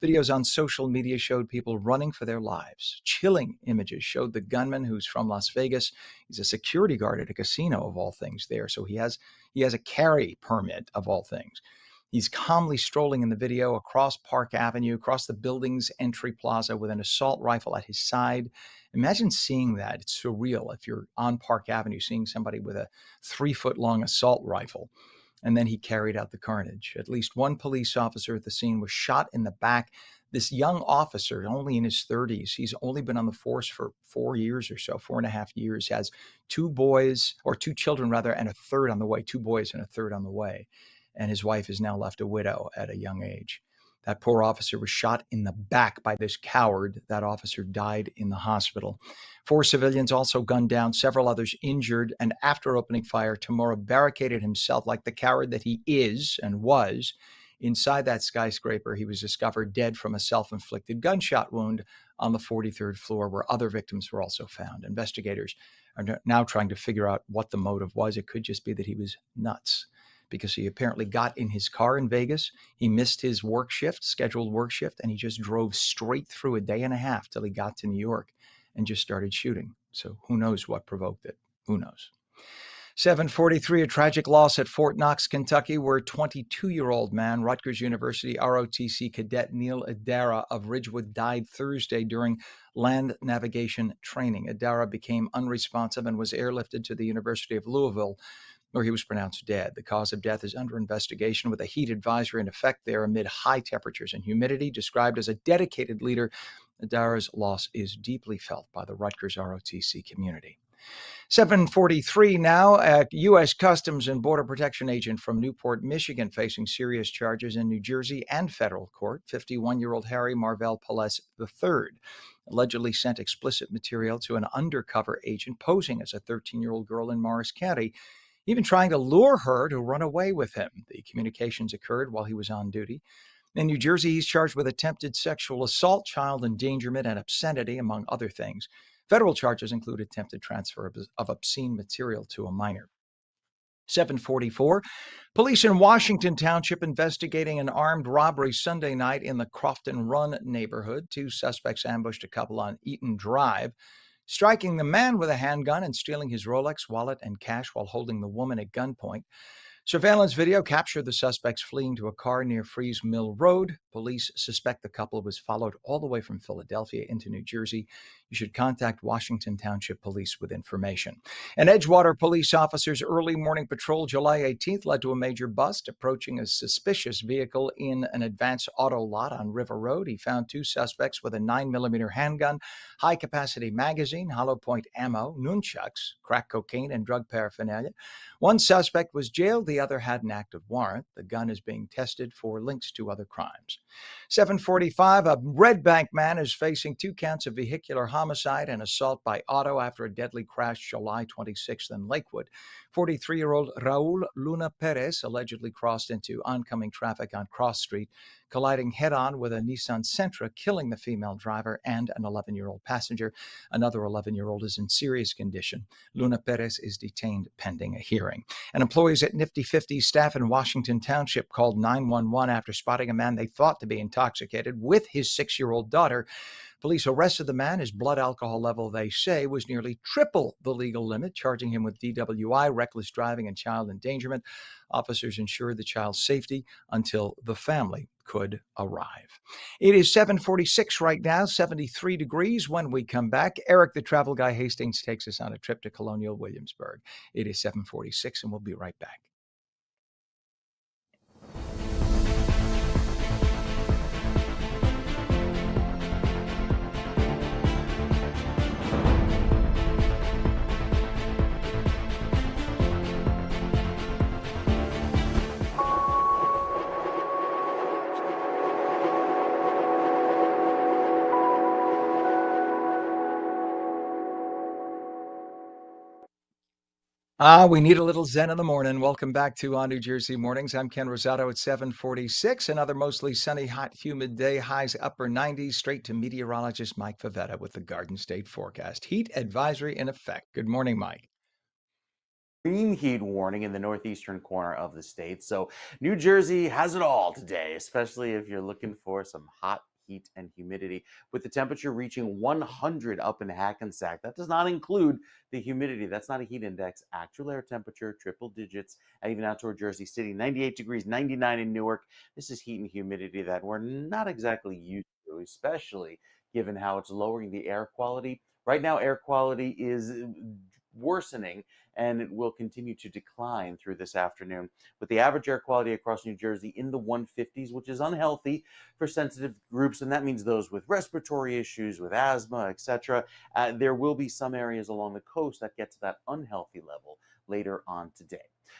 Videos on social media showed people running for their lives. Chilling images showed the gunman, who's from Las Vegas. He's a security guard at a casino, of all things, there. So he has a carry permit, of all things. He's calmly strolling in the video across Park Avenue, across the building's entry plaza with an assault rifle at his side. Imagine seeing that. It's surreal if you're on Park Avenue, seeing somebody with a 3-foot-long assault rifle. And then he carried out the carnage. At least one police officer at the scene was shot in the back. This young officer, only in his 30s, he's only been on the force for 4 years or so, 4.5 years, has 2 children rather, and a third on the way, 2 boys and a third on the way. And his wife is now left a widow at a young age. That poor officer was shot in the back by this coward. That officer died in the hospital. 4 civilians also gunned down, several others injured. And after opening fire, Tamura barricaded himself like the coward that he is and was. Inside that skyscraper, he was discovered dead from a self-inflicted gunshot wound on the 43rd floor, where other victims were also found. Investigators are now trying to figure out what the motive was. It could just be that he was nuts, because he apparently got in his car in Vegas. He missed his scheduled work shift, and he just drove straight through a day and a half till he got to New York and just started shooting. So who knows what provoked it? Who knows? 743, a tragic loss at Fort Knox, Kentucky, where 22-year-old man, Rutgers University ROTC cadet Neil Adara of Ridgewood, died Thursday during land navigation training. Adara became unresponsive and was airlifted to the University of Louisville, where he was pronounced dead. The cause of death is under investigation, with a heat advisory in effect there amid high temperatures and humidity. Described as a dedicated leader, Adara's loss is deeply felt by the Rutgers ROTC community. 743 now. A U.S. Customs and Border Protection agent from Newport, Michigan, facing serious charges in New Jersey and federal court. 51-year-old Harry Marvell Pelez III allegedly sent explicit material to an undercover agent posing as a 13-year-old girl in Morris County, even trying to lure her to run away with him. The communications occurred while he was on duty. In New Jersey, he's charged with attempted sexual assault, child endangerment, and obscenity, among other things. Federal charges include attempted transfer of obscene material to a minor. 744. Police in Washington Township investigating an armed robbery Sunday night in the Crofton Run neighborhood. 2 suspects ambushed a couple on Eaton Drive, striking the man with a handgun and stealing his Rolex, wallet, and cash while holding the woman at gunpoint. Surveillance video captured the suspects fleeing to a car near Freeze Mill Road. Police suspect the couple was followed all the way from Philadelphia into New Jersey. You should contact Washington Township Police with information. An Edgewater police officer's early morning patrol July 18th led to a major bust. Approaching a suspicious vehicle in an Advance Auto lot on River Road, he found 2 suspects with a 9mm handgun, high-capacity magazine, hollow point ammo, nunchucks, crack cocaine, and drug paraphernalia. 1 suspect was jailed. The other had an active warrant. The gun is being tested for links to other crimes. 745, a Red Bank man is facing 2 counts of vehicular homicide and assault by auto after a deadly crash July 26th in Lakewood. 43-year-old Raul Luna Perez allegedly crossed into oncoming traffic on Cross Street, colliding head-on with a Nissan Sentra, killing the female driver and an 11-year-old passenger. Another 11-year-old is in serious condition. Luna Perez is detained pending a hearing. And employees at Nifty 50 staff in Washington Township called 911 after spotting a man they thought to be intoxicated with his 6-year-old daughter. Police arrested the man. His blood alcohol level, they say, was nearly triple the legal limit, charging him with DWI, reckless driving, and child endangerment. Officers ensured the child's safety until the family could arrive. It is 7:46 right now, 73 degrees. When we come back, Eric, the travel guy Hastings, takes us on a trip to Colonial Williamsburg. It is 7:46, and we'll be right back. We need a little zen in the morning. Welcome back to ONNJ Mornings. I'm Ken Rosato at 7:46. Another mostly sunny, hot, humid day. Highs upper 90s. Straight to meteorologist Mike Favetta with the Garden State forecast. Heat advisory in effect. Good morning, Mike. Extreme heat warning in the northeastern corner of the state. So New Jersey has it all today, especially if you're looking for some hot heat and humidity, with the temperature reaching 100 up in Hackensack. That does not include the humidity. That's not a heat index. Actual air temperature, triple digits, even out toward Jersey City, 98 degrees, 99 in Newark. This is heat and humidity that we're not exactly used to, especially given how it's lowering the air quality. Right now, air quality is worsening, and it will continue to decline through this afternoon, with the average air quality across New Jersey in the 150s, which is unhealthy for sensitive groups, and that means those with respiratory issues, with asthma, etc. There will be some areas along the coast that get to that unhealthy level later on today.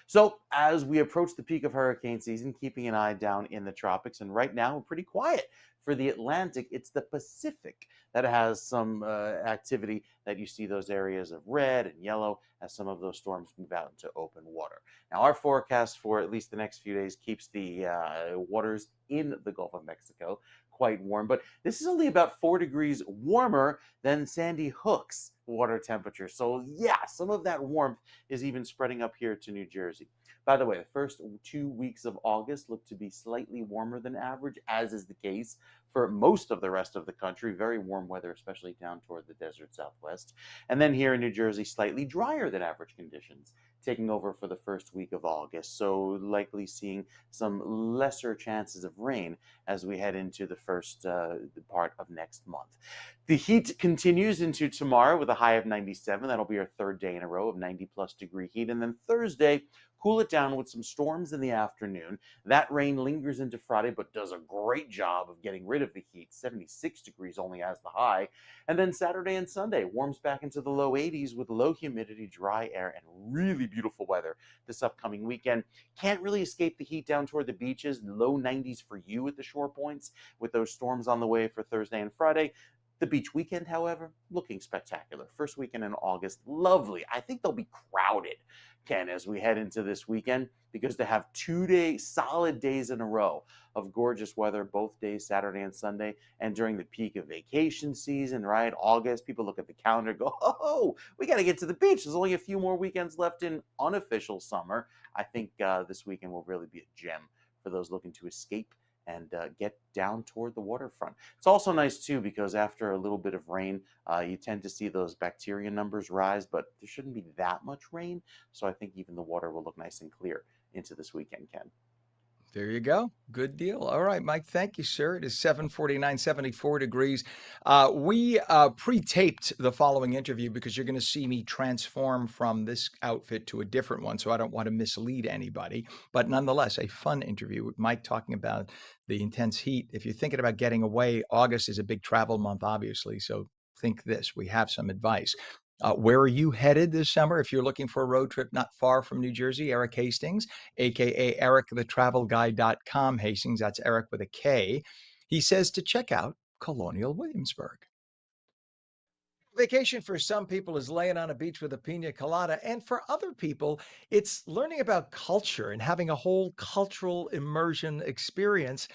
So as we approach the peak of hurricane season, keeping an eye down in the tropics, and right now we're pretty quiet for the Atlantic. It's the Pacific that has some activity, that you see those areas of red and yellow as some of those storms move out into open water. Now, our forecast for at least the next few days keeps the waters in the Gulf of Mexico quite warm, but this is only about 4 degrees warmer than Sandy Hook's water temperature. So yeah, some of that warmth is even spreading up here to New Jersey. By the way, the first 2 weeks of August look to be slightly warmer than average, as is the case for most of the rest of the country. Very warm weather, especially down toward the desert Southwest. And then here in New Jersey, slightly drier than average conditions taking over for the first week of August. So likely seeing some lesser chances of rain as we head into the first part of next month. The heat continues into tomorrow with a high of 97. That'll be our 3rd day in a row of 90+ degree heat. And then Thursday, cool it down with some storms in the afternoon. That rain lingers into Friday, but does a great job of getting rid of the heat. 76 degrees only as the high. And then Saturday and Sunday warms back into the low 80s with low humidity, dry air, and really beautiful weather this upcoming weekend. Can't really escape the heat down toward the beaches. Low 90s for you at the shore points with those storms on the way for Thursday and Friday. The beach weekend, however, looking spectacular. First weekend in August, lovely. I think they'll be crowded, Ken, as we head into this weekend, because to have 2 day solid days in a row of gorgeous weather, both days, Saturday and Sunday, and during the peak of vacation season, right? August, people look at the calendar, go, oh, we got to get to the beach. There's only a few more weekends left in unofficial summer. I think this weekend will really be a gem for those looking to escape and get down toward the waterfront. It's also nice too because after a little bit of rain, you tend to see those bacteria numbers rise, but there shouldn't be that much rain. So I think even the water will look nice and clear into this weekend, Ken. There you go. Good deal. All right, Mike. Thank you, sir. It is 7:49, 74 degrees. We pre-taped the following interview because you're going to see me transform from this outfit to a different one. So I don't want to mislead anybody. But nonetheless, a fun interview with Mike talking about the intense heat. If you're thinking about getting away, August is a big travel month, obviously. So think this. We have some advice. Where are you headed this summer? If you're looking for a road trip not far from New Jersey, Eric Hastings, aka EricTheTravelGuy.com. Hastings, that's Eric with a K. He says to check out Colonial Williamsburg. Vacation for some people is laying on a beach with a pina colada, and for other people, it's learning about culture and having a whole cultural immersion experience.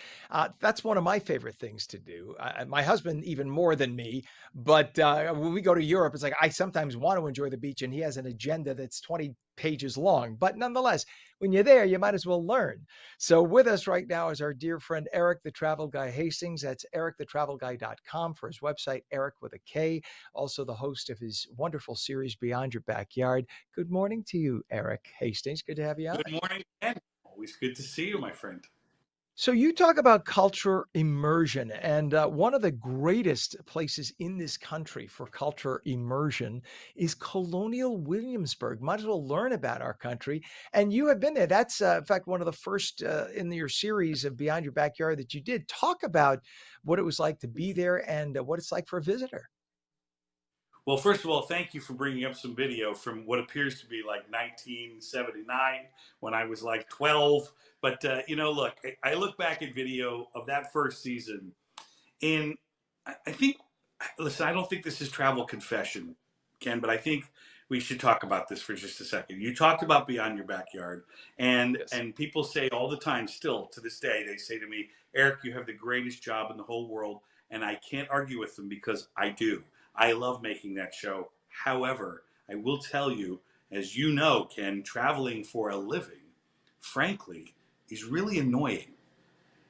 That's one of my favorite things to do. My husband, even more than me, but when we go to Europe, it's like I sometimes want to enjoy the beach, and he has an agenda that's 20 pages long. But nonetheless, when you're there, you might as well learn. So with us right now is our dear friend Eric, the Travel Guy Hastings. That's EricTheTravelGuy.com for his website, Eric with a K, also the host of his wonderful series Beyond Your Backyard. Good morning to you, Eric Hastings. Good to have you on. Good morning, Ken. Always good to see you, my friend. So you talk about culture immersion, and one of the greatest places in this country for culture immersion is Colonial Williamsburg. Might as well learn about our country, and you have been there. That's in fact one of the first in your series of Beyond Your Backyard that you did. Talk about what it was like to be there and what it's like for a visitor. Well, first of all, thank you for bringing up some video from what appears to be like 1979 when I was like 12. But, look, I look back at video of that first season, and I think, listen, I don't think this is travel confession, Ken, but I think we should talk about this for just a second. You talked about Beyond Your Backyard, and Yes. and people say all the time, still to this day, they say to me, Eric, you have the greatest job in the whole world, and I can't argue with them because I do. I love making that show. However, I will tell you, as you know, Ken, traveling for a living, frankly, is really annoying.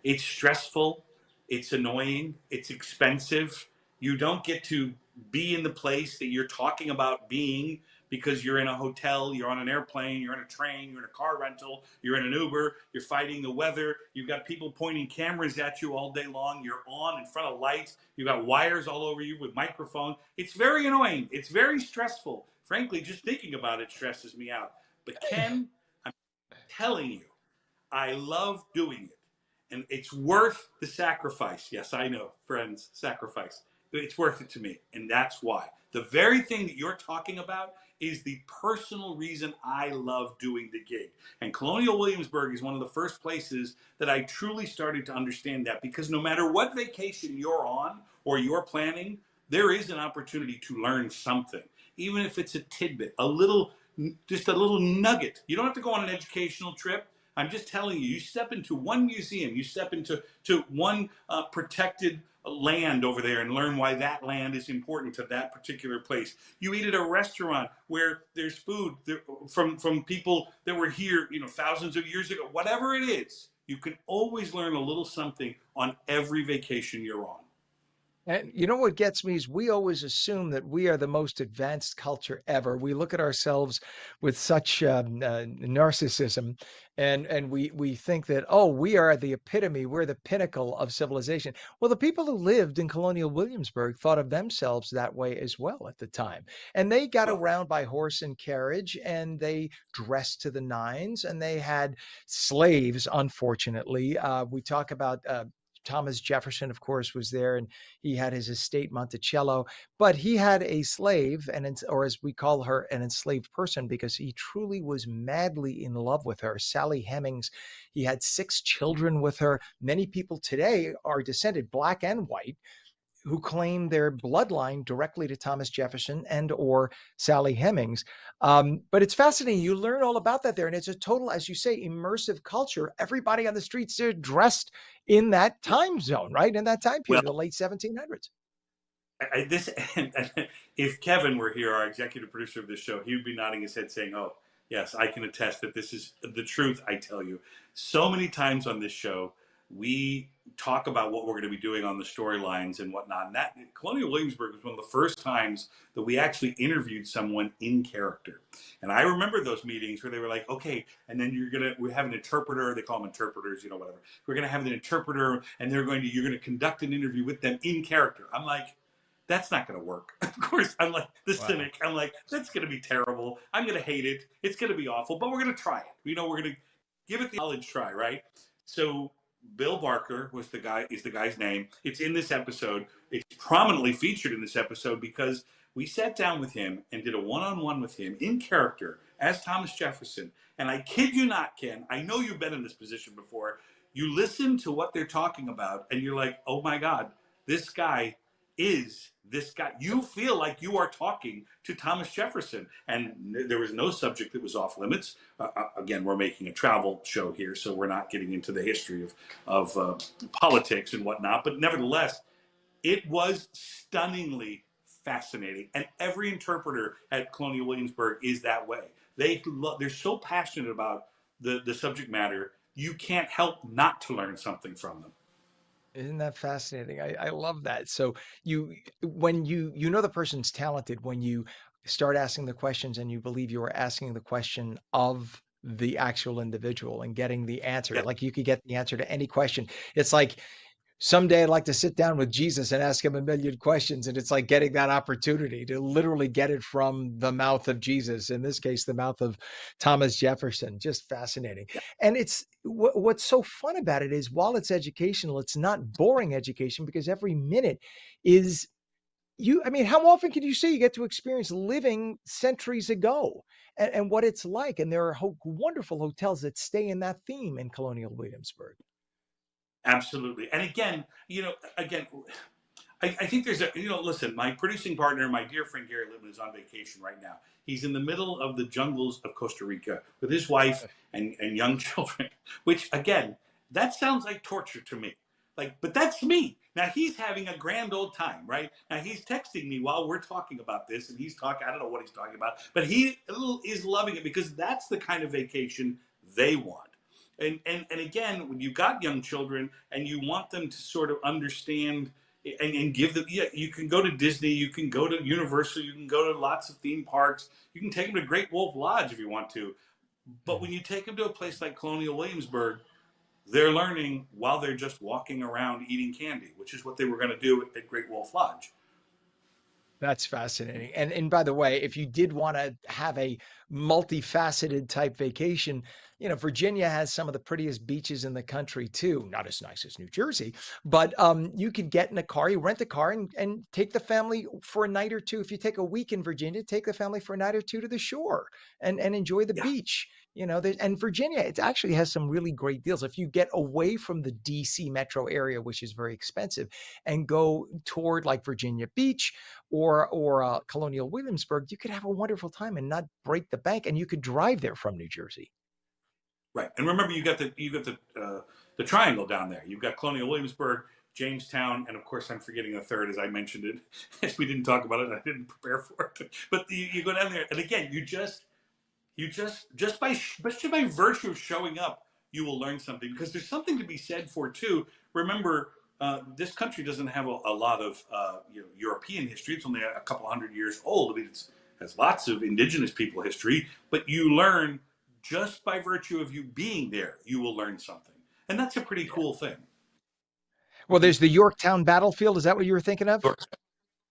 It's stressful, it's annoying, it's expensive. You don't get to be in the place that you're talking about being because you're in a hotel, you're on an airplane, you're in a train, you're in a car rental, you're in an Uber, you're fighting the weather, you've got people pointing cameras at you all day long, you're on in front of lights, you've got wires all over you with microphones. It's very annoying, it's very stressful. Frankly, just thinking about it stresses me out. But Ken, I'm telling you, I love doing it. And it's worth the sacrifice. Yes, I know, friends, sacrifice. It's worth it to me. And that's why. The very thing that you're talking about is the personal reason I love doing the gig. And Colonial Williamsburg is one of the first places that I truly started to understand that because no matter what vacation you're on or you're planning, there is an opportunity to learn something. Even if it's a tidbit, just a little nugget. You don't have to go on an educational trip. I'm just telling you, you step into one museum, you step into one protected land over there and learn why that land is important to that particular place. You eat at a restaurant where there's food from people that were here, thousands of years ago. Whatever it is, you can always learn a little something on every vacation you're on. And you know what gets me is we always assume that we are the most advanced culture ever. We look at ourselves with such narcissism, and we think that we are the epitome, we're the pinnacle of civilization. Well, the people who lived in Colonial Williamsburg thought of themselves that way as well at the time, and they got Well, around by horse and carriage, and they dressed to the nines, and they had slaves. Unfortunately, we talk about. Thomas Jefferson, of course, was there, and he had his estate Monticello, but he had a slave, or as we call her, an enslaved person, because he truly was madly in love with her, Sally Hemings. He had 6 children with her. Many people today are descended, black and white, who claim their bloodline directly to Thomas Jefferson and or Sally Hemings. But it's fascinating. You learn all about that there, and it's a total, as you say, immersive culture. Everybody on the streets are dressed in that Yeah. time zone, right? In that time Well, period, the late 1700s. this and if Kevin were here, our executive producer of this show, he would be nodding his head saying, "Oh, yes, I can attest that this is the truth." I tell you, so many times on this show, we talk about what we're going to be doing on the storylines and whatnot. And that Colonial Williamsburg was one of the first times that we actually interviewed someone in character. And I remember those meetings where they were like, "Okay, and then we have an interpreter. They call them interpreters, whatever. We're going to have an interpreter, and you're going to conduct an interview with them in character." I'm like, that's not going to work. Of course, I'm like the Wow. cynic. I'm like, that's going to be terrible. I'm going to hate it. It's going to be awful, but we're going to try it. We're going to give it the college try, right? So Bill Barker is the guy's name. It's in this episode. It's prominently featured in this episode because we sat down with him and did a one-on-one with him in character as Thomas Jefferson. And I kid you not, Ken, I know you've been in this position before. You listen to what they're talking about and you're like, oh my God, this guy is this guy. You feel like you are talking to Thomas Jefferson, and there was no subject that was off limits. Again, we're making a travel show here, so we're not getting into the history of politics and whatnot. But nevertheless, it was stunningly fascinating, and every interpreter at Colonial Williamsburg is that way. They're so passionate about the subject matter. You can't help not to learn something from them. Isn't that fascinating? I love that. So when you know the person's talented when you start asking the questions and you believe you are asking the question of the actual individual and getting the answer. Yeah. Like you could get the answer to any question. It's like someday I'd like to sit down with Jesus and ask him a million questions. And it's like getting that opportunity to literally get it from the mouth of Jesus, in this case, the mouth of Thomas Jefferson. Just fascinating. And it's what's so fun about it is while it's educational, it's not boring education because every minute is I mean, how often can you say you get to experience living centuries ago and what it's like? And there are wonderful hotels that stay in that theme in Colonial Williamsburg. Absolutely. And again, I think there's listen, my producing partner, my dear friend Gary Littman is on vacation right now. He's in the middle of the jungles of Costa Rica with his wife and young children, which again, that sounds like torture to me. But that's me. Now he's having a grand old time, right? Now he's texting me while we're talking about this, and he's talking, I don't know what he's talking about, but he is loving it because that's the kind of vacation they want. And again, when you've got young children and you want them to sort of understand and give them, yeah, you can go to Disney, you can go to Universal, you can go to lots of theme parks, you can take them to Great Wolf Lodge if you want to. But when you take them to a place like Colonial Williamsburg, they're learning while they're just walking around eating candy, which is what they were going to do at Great Wolf Lodge. That's fascinating. And by the way, if you did want to have a multifaceted type vacation, Virginia has some of the prettiest beaches in the country too. Not as nice as New Jersey, but you could get in a car, you rent a car and take the family for a night or two. If you take a week in Virginia, take the family for a night or two to the shore and enjoy the Yeah. beach. And Virginia, it actually has some really great deals. If you get away from the DC metro area, which is very expensive, and go toward like Virginia Beach or Colonial Williamsburg, you could have a wonderful time and not break the bank, and you could drive there from New Jersey. Right, and remember you got the triangle down there. You've got Colonial Williamsburg, Jamestown, and of course I'm forgetting the third as I mentioned it. As we didn't talk about it, I didn't prepare for it. But you go down there, and again, just by virtue of showing up, you will learn something because there's something to be said for too. Remember, this country doesn't have a lot of European history. It's only a couple hundred years old. I mean, it has lots of indigenous people history, but you learn just by virtue of you being there. You will learn something, and that's a pretty cool thing. Well, there's the Yorktown battlefield. Is that what you were thinking of?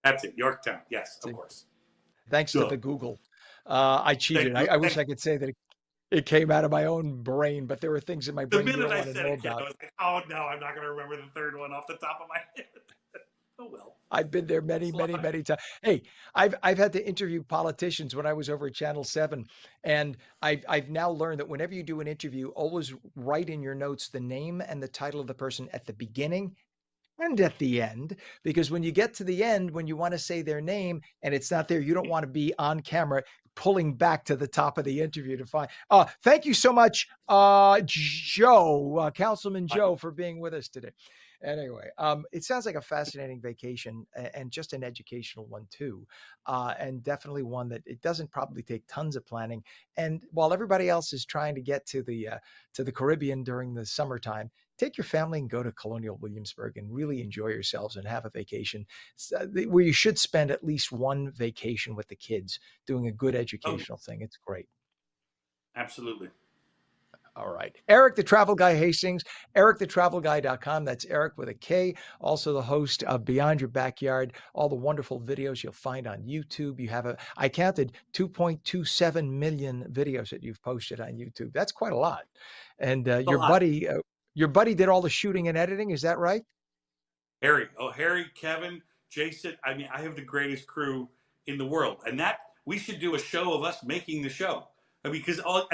That's it, Yorktown. Yes, of course. Thanks to the Google. I cheated. I wish I could say that it came out of my own brain, but there were things in my brain you don't want to know about. I was like, oh no, I'm not going to remember the third one off the top of my head. Oh well. I've been there many times. Hey, I've had to interview politicians when I was over at Channel 7, and I've now learned that whenever you do an interview, always write in your notes the name and the title of the person at the beginning and at the end, because when you get to the end, when you want to say their name and it's not there, you don't want to be on camera pulling back to the top of the interview to find. Thank you so much, Joe, Councilman Joe, for being with us today. Anyway, it sounds like a fascinating vacation and just an educational one too, and definitely one that it doesn't probably take tons of planning. And while everybody else is trying to get to the Caribbean during the summertime, take your family and go to Colonial Williamsburg and really enjoy yourselves and have a vacation where you should spend at least one vacation with the kids doing a good Oh, educational thing. It's great. absolutely. All right. Eric, the Travel Guy Hastings, ericthetravelguy.com. That's Eric with a K. Also the host of Beyond Your Backyard, all the wonderful videos you'll find on YouTube. I counted 2.27 million videos that you've posted on YouTube. That's quite a lot. And It's a lot. your buddy did all the shooting and editing. Is that right? Harry, Kevin, Jason. I mean, I have the greatest crew in the world, and that we should do a show of us making the show. I mean, because all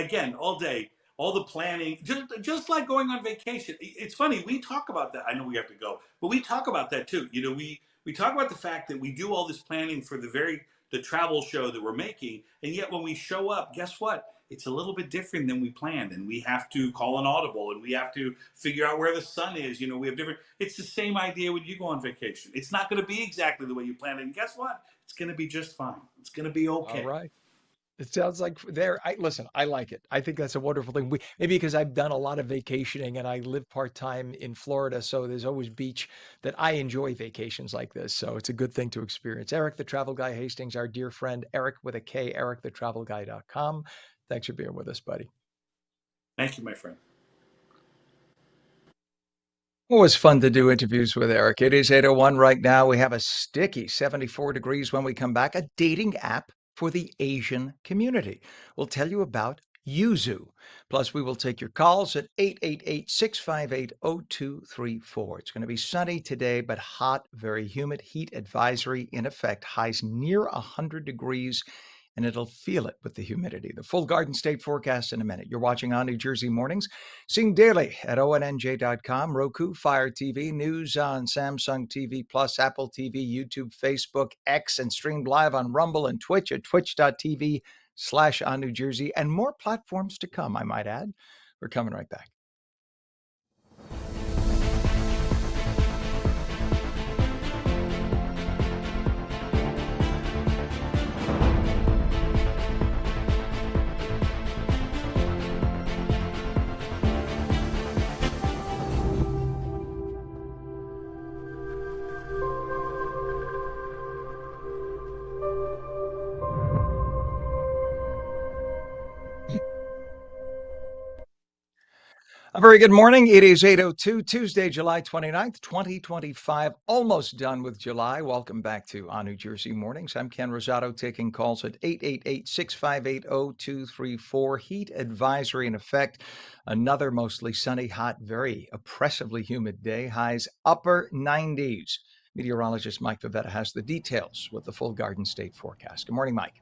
day, all the planning, just like going on vacation. It's funny, we talk about that. I know we have to go, but we talk about that too. You know, we talk about the fact that we do all this planning for the travel show that we're making, and yet when we show up, guess what? It's a little bit different than we planned, and we have to call an audible, and we have to figure out where the sun is. You know, we have different. It's the same idea when you go on vacation. It's not going to be exactly the way you planned it, and guess what? It's going to be just fine. It's going to be All okay. right. It sounds like listen, I like it. I think that's a wonderful thing. Maybe because I've done a lot of vacationing and I live part-time in Florida, so there's always beach that I enjoy vacations like this. So it's a good thing to experience. Eric, the Travel Guy Hastings, our dear friend, Eric with a K, ericthetravelguy.com. Thanks for being with us, buddy. Thank you, my friend. Always fun to do interviews with Eric. It is 8:01 right now. We have a sticky 74 degrees when we come back, a dating app for the Asian community. We'll tell you about Yuzu. Plus, we will take your calls at 888-658-0234. It's going to be sunny today, but hot, very humid. Heat advisory in effect. Highs near 100 degrees, and it'll feel it with the humidity. The full Garden State forecast in a minute. You're watching ONNJ Jersey Mornings. Seen daily at ONNJ.com, Roku, Fire TV, news on Samsung TV Plus, Apple TV, YouTube, Facebook, X, and streamed live on Rumble and Twitch at twitch.tv/ONNJ Jersey, and more platforms to come, I might add. We're coming right back. A very good morning. It is 8:02, Tuesday, July 29th, 2025. Almost done with July. Welcome back to ONNJ Jersey Mornings. I'm Ken Rosato, taking calls at 888-658-0234. Heat advisory in effect. Another mostly sunny, hot, very oppressively humid day. Highs upper 90s. Meteorologist Mike Favetta has the details with the full Garden State forecast. Good morning, Mike.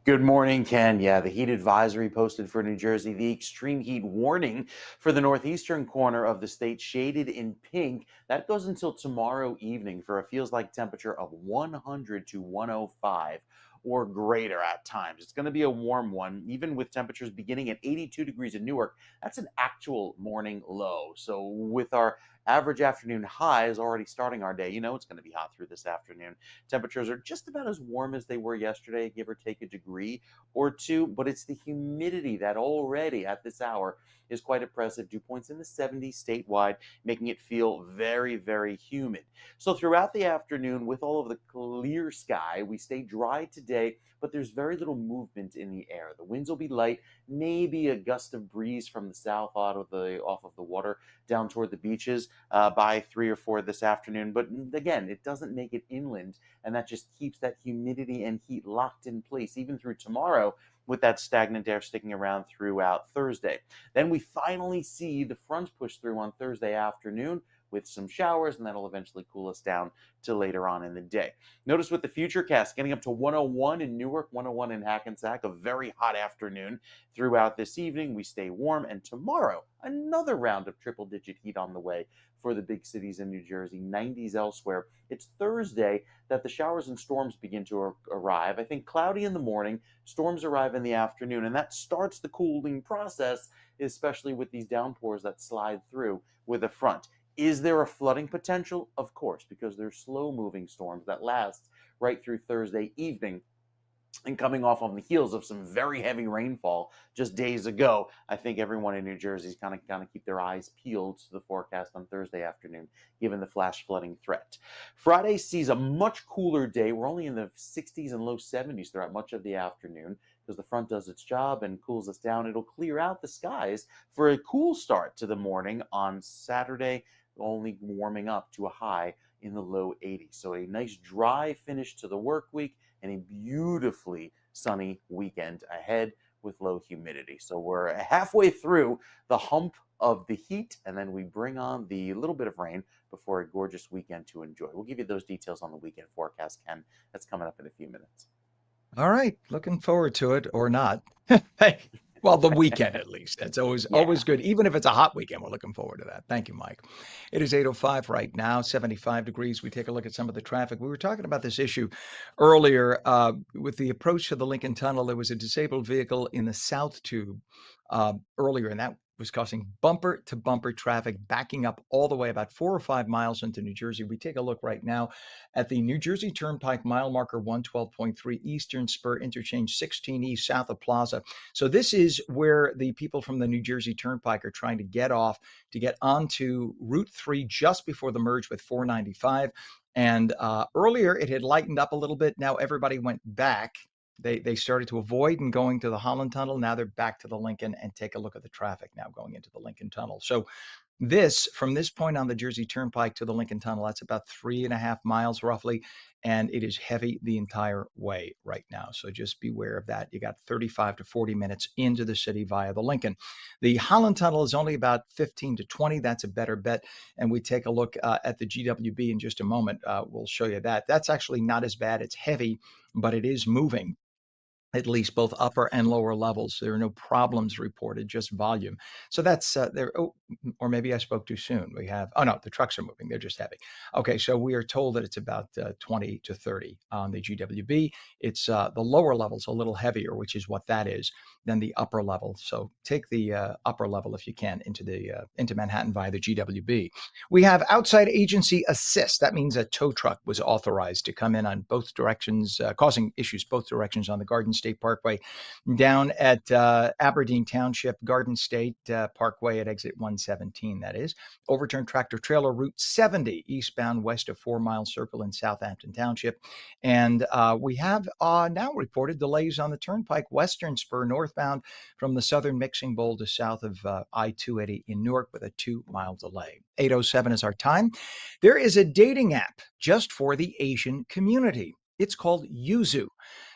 Good morning, Ken. Yeah, the heat advisory posted for New Jersey, the extreme heat warning for the northeastern corner of the state, shaded in pink. That goes until tomorrow evening for a feels like temperature of 100 to 105 or greater at times. It's going to be a warm one, even with temperatures beginning at 82 degrees in Newark. That's an actual morning low. So with our average afternoon highs already starting our day, you know it's going to be hot through this afternoon. Temperatures are just about as warm as they were yesterday, give or take a degree or two, but it's the humidity that already at this hour is quite oppressive. Dew points in the 70s statewide, making it feel very, very humid. So throughout the afternoon, with all of the clear sky, we stay dry today, but there's very little movement in the air. The winds will be light, maybe a gust of breeze from the south off of the water down toward the beaches by 3 or 4 this afternoon. But again, it doesn't make it inland, and that just keeps that humidity and heat locked in place even through tomorrow. with that stagnant air sticking around throughout Thursday. Then we finally see the front push through on Thursday afternoon with some showers, and that'll eventually cool us down to later on in the day. Notice with the futurecast getting up to 101 in Newark, 101 in Hackensack, a very hot afternoon throughout this evening. We stay warm, and tomorrow, another round of triple digit heat on the way for the big cities in New Jersey, 90s elsewhere. It's Thursday that the showers and storms begin to arrive. I think cloudy in the morning, storms arrive in the afternoon, and that starts the cooling process, especially with these downpours that slide through with a front. Is there a flooding potential? Of course, because there's slow moving storms that last right through Thursday evening. And coming off on the heels of some very heavy rainfall just days ago, I think everyone in New Jersey is kind of keep their eyes peeled to the forecast on Thursday afternoon, given the flash flooding threat. Friday sees a much cooler day. We're only in the 60s and low 70s throughout much of the afternoon because the front does its job and cools us down. It'll clear out the skies for a cool start to the morning on Saturday, only warming up to a high in the low 80s. So a nice dry finish to the work week and a beautifully sunny weekend ahead with low humidity. So we're halfway through the hump of the heat, and then we bring on the little bit of rain before a gorgeous weekend to enjoy. We'll give you those details on the weekend forecast, Ken. That's coming up in a few minutes. All right, looking forward to it or not. Hey, well, the weekend at least. That's always good. Even if it's a hot weekend, we're looking forward to that. Thank you, Mike. It is 8:05 right now, 75 degrees. We take a look at some of the traffic. We were talking about this issue earlier with the approach to the Lincoln Tunnel. There was a disabled vehicle in the South Tube earlier, and that was causing bumper to bumper traffic, backing up all the way about 4 or 5 miles into New Jersey. We take a look right now at the New Jersey Turnpike mile marker 112.3 Eastern Spur Interchange 16 East south of Plaza. So this is where the people from the New Jersey Turnpike are trying to get off to get onto Route 3 just before the merge with 495. And earlier it had lightened up a little bit. Now everybody went back. They started to avoid and going to the Holland Tunnel. Now they're back to the Lincoln, and take a look at the traffic now going into the Lincoln Tunnel. So from this point on the Jersey Turnpike to the Lincoln Tunnel, that's about 3.5 miles roughly, and it is heavy the entire way right now. So just beware of that. You got 35 to 40 minutes into the city via the Lincoln. The Holland Tunnel is only about 15 to 20. That's a better bet. And we take a look at the GWB in just a moment. We'll show you that. That's actually not as bad. It's heavy, but it is moving. At least both upper and lower levels. There are no problems reported, just volume. So that's there. Oh, or maybe I spoke too soon. Oh no, the trucks are moving. They're just heavy. Okay, so we are told that it's about 20 to 30 on the GWB. It's the lower levels a little heavier, which is what that is, than the upper level. So take the upper level if you can into Manhattan via the GWB. We have outside agency assist. That means a tow truck was authorized to come in on both directions, causing issues both directions on the Garden State Parkway, down at Aberdeen Township, Garden State Parkway at exit 117, that is. Overturned tractor trailer Route 70 eastbound west of 4 Mile Circle in Southampton Township. And we have now reported delays on the Turnpike Western Spur northbound from the southern mixing bowl to south of I-280 in Newark with a 2-mile delay. 8:07 is our time. There is a dating app just for the Asian community. It's called Yuzu.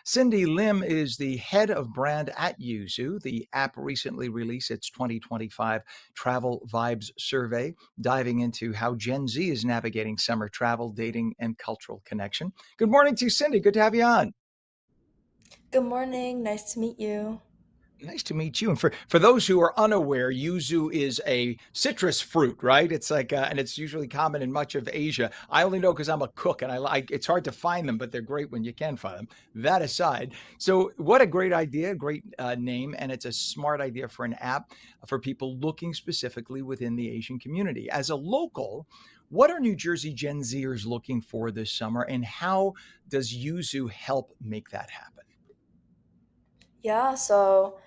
Cindy Lim is the head of brand at Yuzu. The app recently released its 2025 Travel Vibes Survey, diving into how Gen Z is navigating summer travel, dating, and cultural connection. Good morning to you, Cindy. Good to have you on. Good morning. Nice to meet you. Nice to meet you. And for those who are unaware, yuzu is a citrus fruit, right? It's like, and it's usually common in much of Asia. I only know because I'm a cook, and it's hard to find them, but they're great when you can find them. That aside, so what a great idea, great name, and it's a smart idea for an app for people looking specifically within the Asian community. As a local, what are New Jersey Gen Zers looking for this summer, and how does yuzu help make that happen? Yeah, so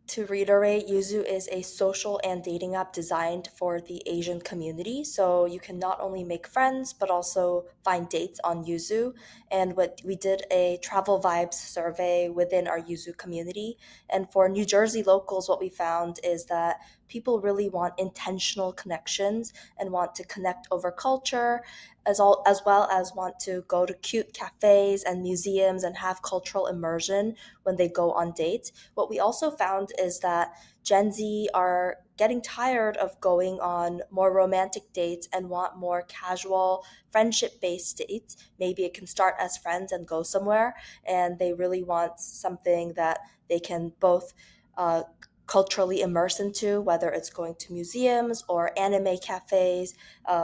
to reiterate, Yuzu is a social and dating app designed for the Asian community. So you can not only make friends, but also find dates on Yuzu. And what we did a travel vibes survey within our Yuzu community. And for New Jersey locals, what we found is that people really want intentional connections and want to connect over culture, as well as want to go to cute cafes and museums and have cultural immersion when they go on dates. What we also found is that Gen Z are getting tired of going on more romantic dates and want more casual, friendship based dates. Maybe it can start as friends and go somewhere, and they really want something that they can both culturally immerse into, whether it's going to museums or anime cafes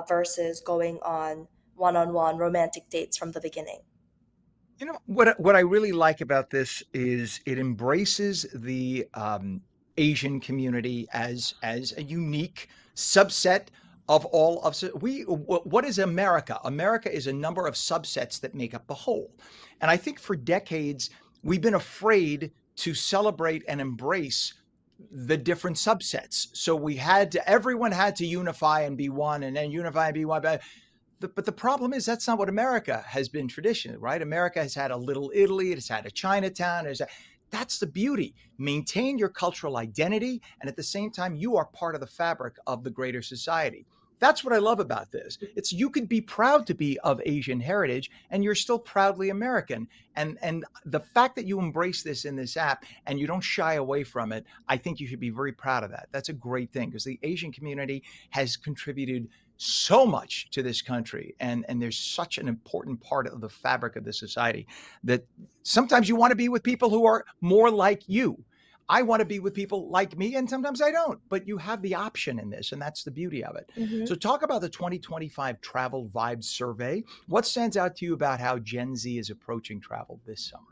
versus going on one romantic dates from the beginning. You know, what I really like about this is it embraces the Asian community as a unique subset of all of what is America? America is a number of subsets that make up the whole. And I think for decades we've been afraid to celebrate and embrace the different subsets. So everyone had to unify and be one, and then unify and be one. But the problem is that's not what America has been traditionally, right? America has had a little Italy, it has had a Chinatown. That's the beauty. Maintain your cultural identity, and at the same time, you are part of the fabric of the greater society. That's what I love about this. It's you could be proud to be of Asian heritage, and you're still proudly American. And the fact that you embrace this in this app and you don't shy away from it, I think you should be very proud of that. That's a great thing because the Asian community has contributed so much to this country, and there's such an important part of the fabric of the society that sometimes you want to be with people who are more like you. I want to be with people like me, and sometimes I don't, but you have the option in this, and that's the beauty of it. Mhm. So talk about the 2025 travel vibes survey. What stands out to you about how Gen Z is approaching travel this summer?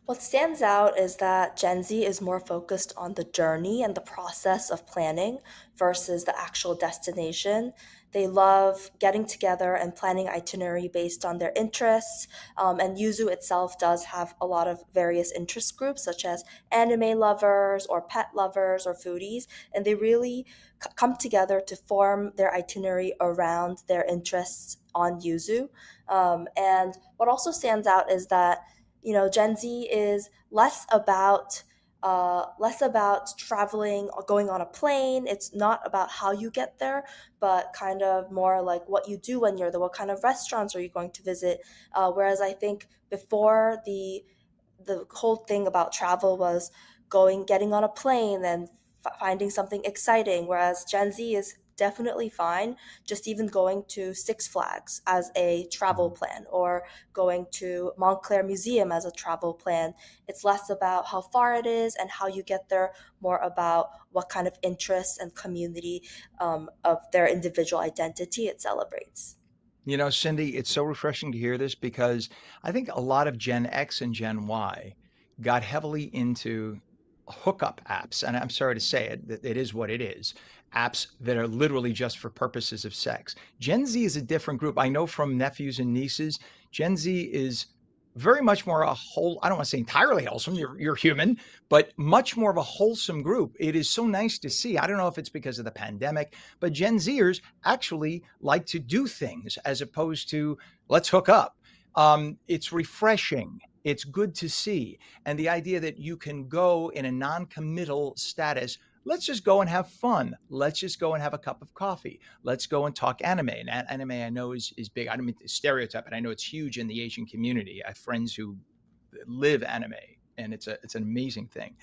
What stands out is that Gen Z is more focused on the journey and the process of planning versus the actual destination. They love getting together and planning itinerary based on their interests. And Yuzu itself does have a lot of various interest groups, such as anime lovers or pet lovers or foodies. And they really come together to form their itinerary around their interests on Yuzu. And what also stands out is that Gen Z is less about traveling or going on a plane. It's not about how you get there, but kind of more like what you do when you're there. What kind of restaurants are you going to visit? Whereas I think before the whole thing about travel was getting on a plane and finding something exciting, whereas Gen Z is definitely fine just even going to Six Flags as a travel plan or going to Montclair Museum as a travel plan. It's less about how far it is and how you get there, more about what kind of interests and community of their individual identity it celebrates. You know, Cindy, it's so refreshing to hear this because I think a lot of Gen X and Gen Y got heavily into hookup apps. And I'm sorry to say it, it is what it is. Apps that are literally just for purposes of sex. Gen Z is a different group. I know from nephews and nieces, Gen Z is very much more I don't want to say entirely wholesome, you're human, but much more of a wholesome group. It is so nice to see. I don't know if it's because of the pandemic, but Gen Zers actually like to do things as opposed to let's hook up. It's refreshing. It's good to see. And the idea that you can go in a non-committal status, let's just go and have fun. Let's just go and have a cup of coffee. Let's go and talk anime. And anime I know is big. I don't mean to stereotype, but I know it's huge in the Asian community. I have friends who live anime, and it's an amazing thing.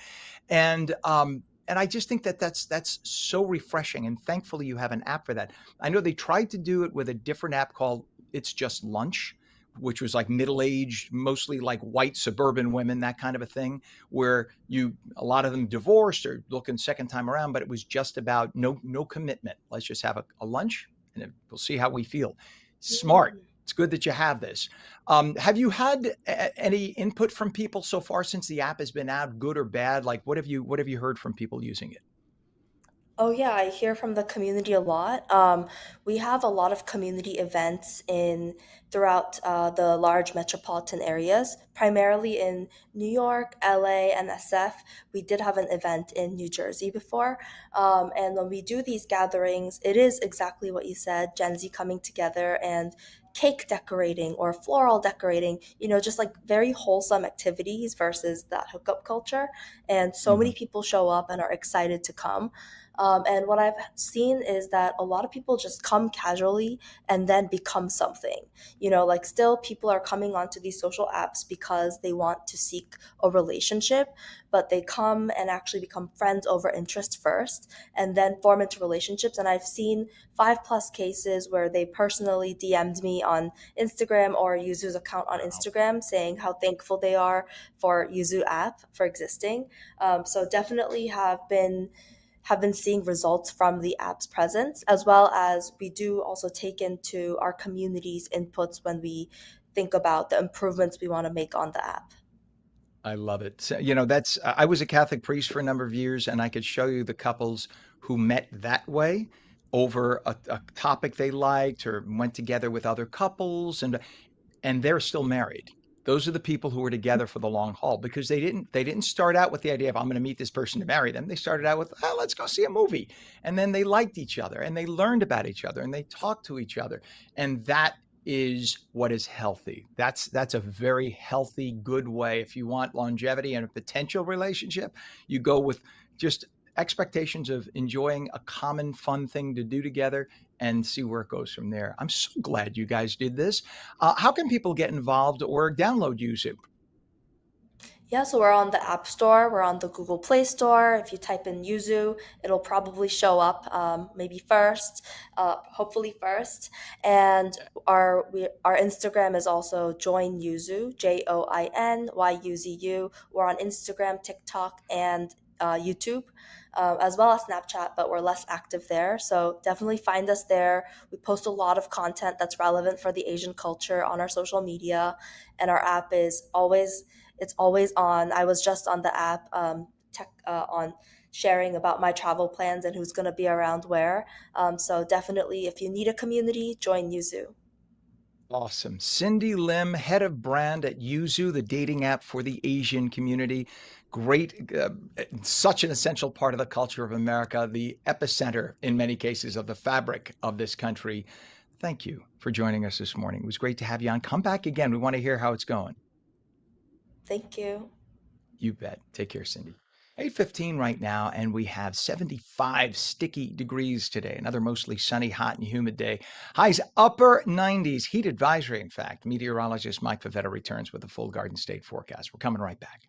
And I just think that that's so refreshing. And thankfully, you have an app for that. I know they tried to do it with a different app called It's Just Lunch, which was like middle-aged, mostly like white suburban women, that kind of a thing, where a lot of them divorced or looking second time around, but it was just about no commitment. Let's just have a lunch, and we'll see how we feel. Smart. Mm. It's good that you have this. Have you had any input from people so far since the app has been out, good or bad? Like, what have you heard from people using it? Oh yeah, I hear from the community a lot. We have a lot of community events in throughout the large metropolitan areas, primarily in New York, LA, and SF. We did have an event in New Jersey before, and when we do these gatherings, it is exactly what you said: Gen Z coming together and cake decorating or floral decorating. Just like very wholesome activities versus that hookup culture. And so many Mhm. people show up and are excited to come. And what I've seen is that a lot of people just come casually and then become something. Like still people are coming onto these social apps because they want to seek a relationship, but they come and actually become friends over interest first and then form into relationships. And I've seen 5+ cases where they personally DM'd me on Instagram or Yuzu's account on Wow. Instagram saying how thankful they are for Yuzu app for existing. So definitely have been seeing results from the app's presence, as well as we do also take into our community's inputs when we think about the improvements we want to make on the app. I love it. So, that's I was a Catholic priest for a number of years, and I could show you the couples who met that way over a topic they liked or went together with other couples, and they're still married. Those are the people who were together for the long haul because they didn't start out with the idea of I'm going to meet this person to marry them. They started out with, oh, let's go see a movie. And then they liked each other and they learned about each other and they talked to each other. And that is what is healthy. That's a very healthy, good way. If you want longevity in a potential relationship, you go with just expectations of enjoying a common fun thing to do together and see where it goes from there. I'm so glad you guys did this. How can people get involved or download YouTube? Yeah, so we're on the App Store, we're on the Google Play Store. If you type in Yuzu, it'll probably show up maybe first, hopefully first. And our Instagram is also Join Yuzu, JoinYuzu. We're on Instagram, TikTok, and YouTube, as well as Snapchat, but we're less active there. So definitely find us there. We post a lot of content that's relevant for the Asian culture on our social media, and our app is always it's always on. I was just on the app on sharing about my travel plans and who's going to be around where. So definitely, if you need a community, join Yuzu. Awesome. Cindy Lim, head of brand at Yuzu, the dating app for the Asian community. Great, such an essential part of the culture of America, the epicenter in many cases of the fabric of this country. Thank you for joining us this morning. It was great to have you on. Come back again. We want to hear how it's going. Thank you. You bet. Take care, Cindy. 8:15 right now, and we have 75 sticky degrees today. Another mostly sunny, hot, and humid day. Highs upper 90s. Heat advisory, in fact. Meteorologist Mike Favetta returns with a full Garden State forecast. We're coming right back.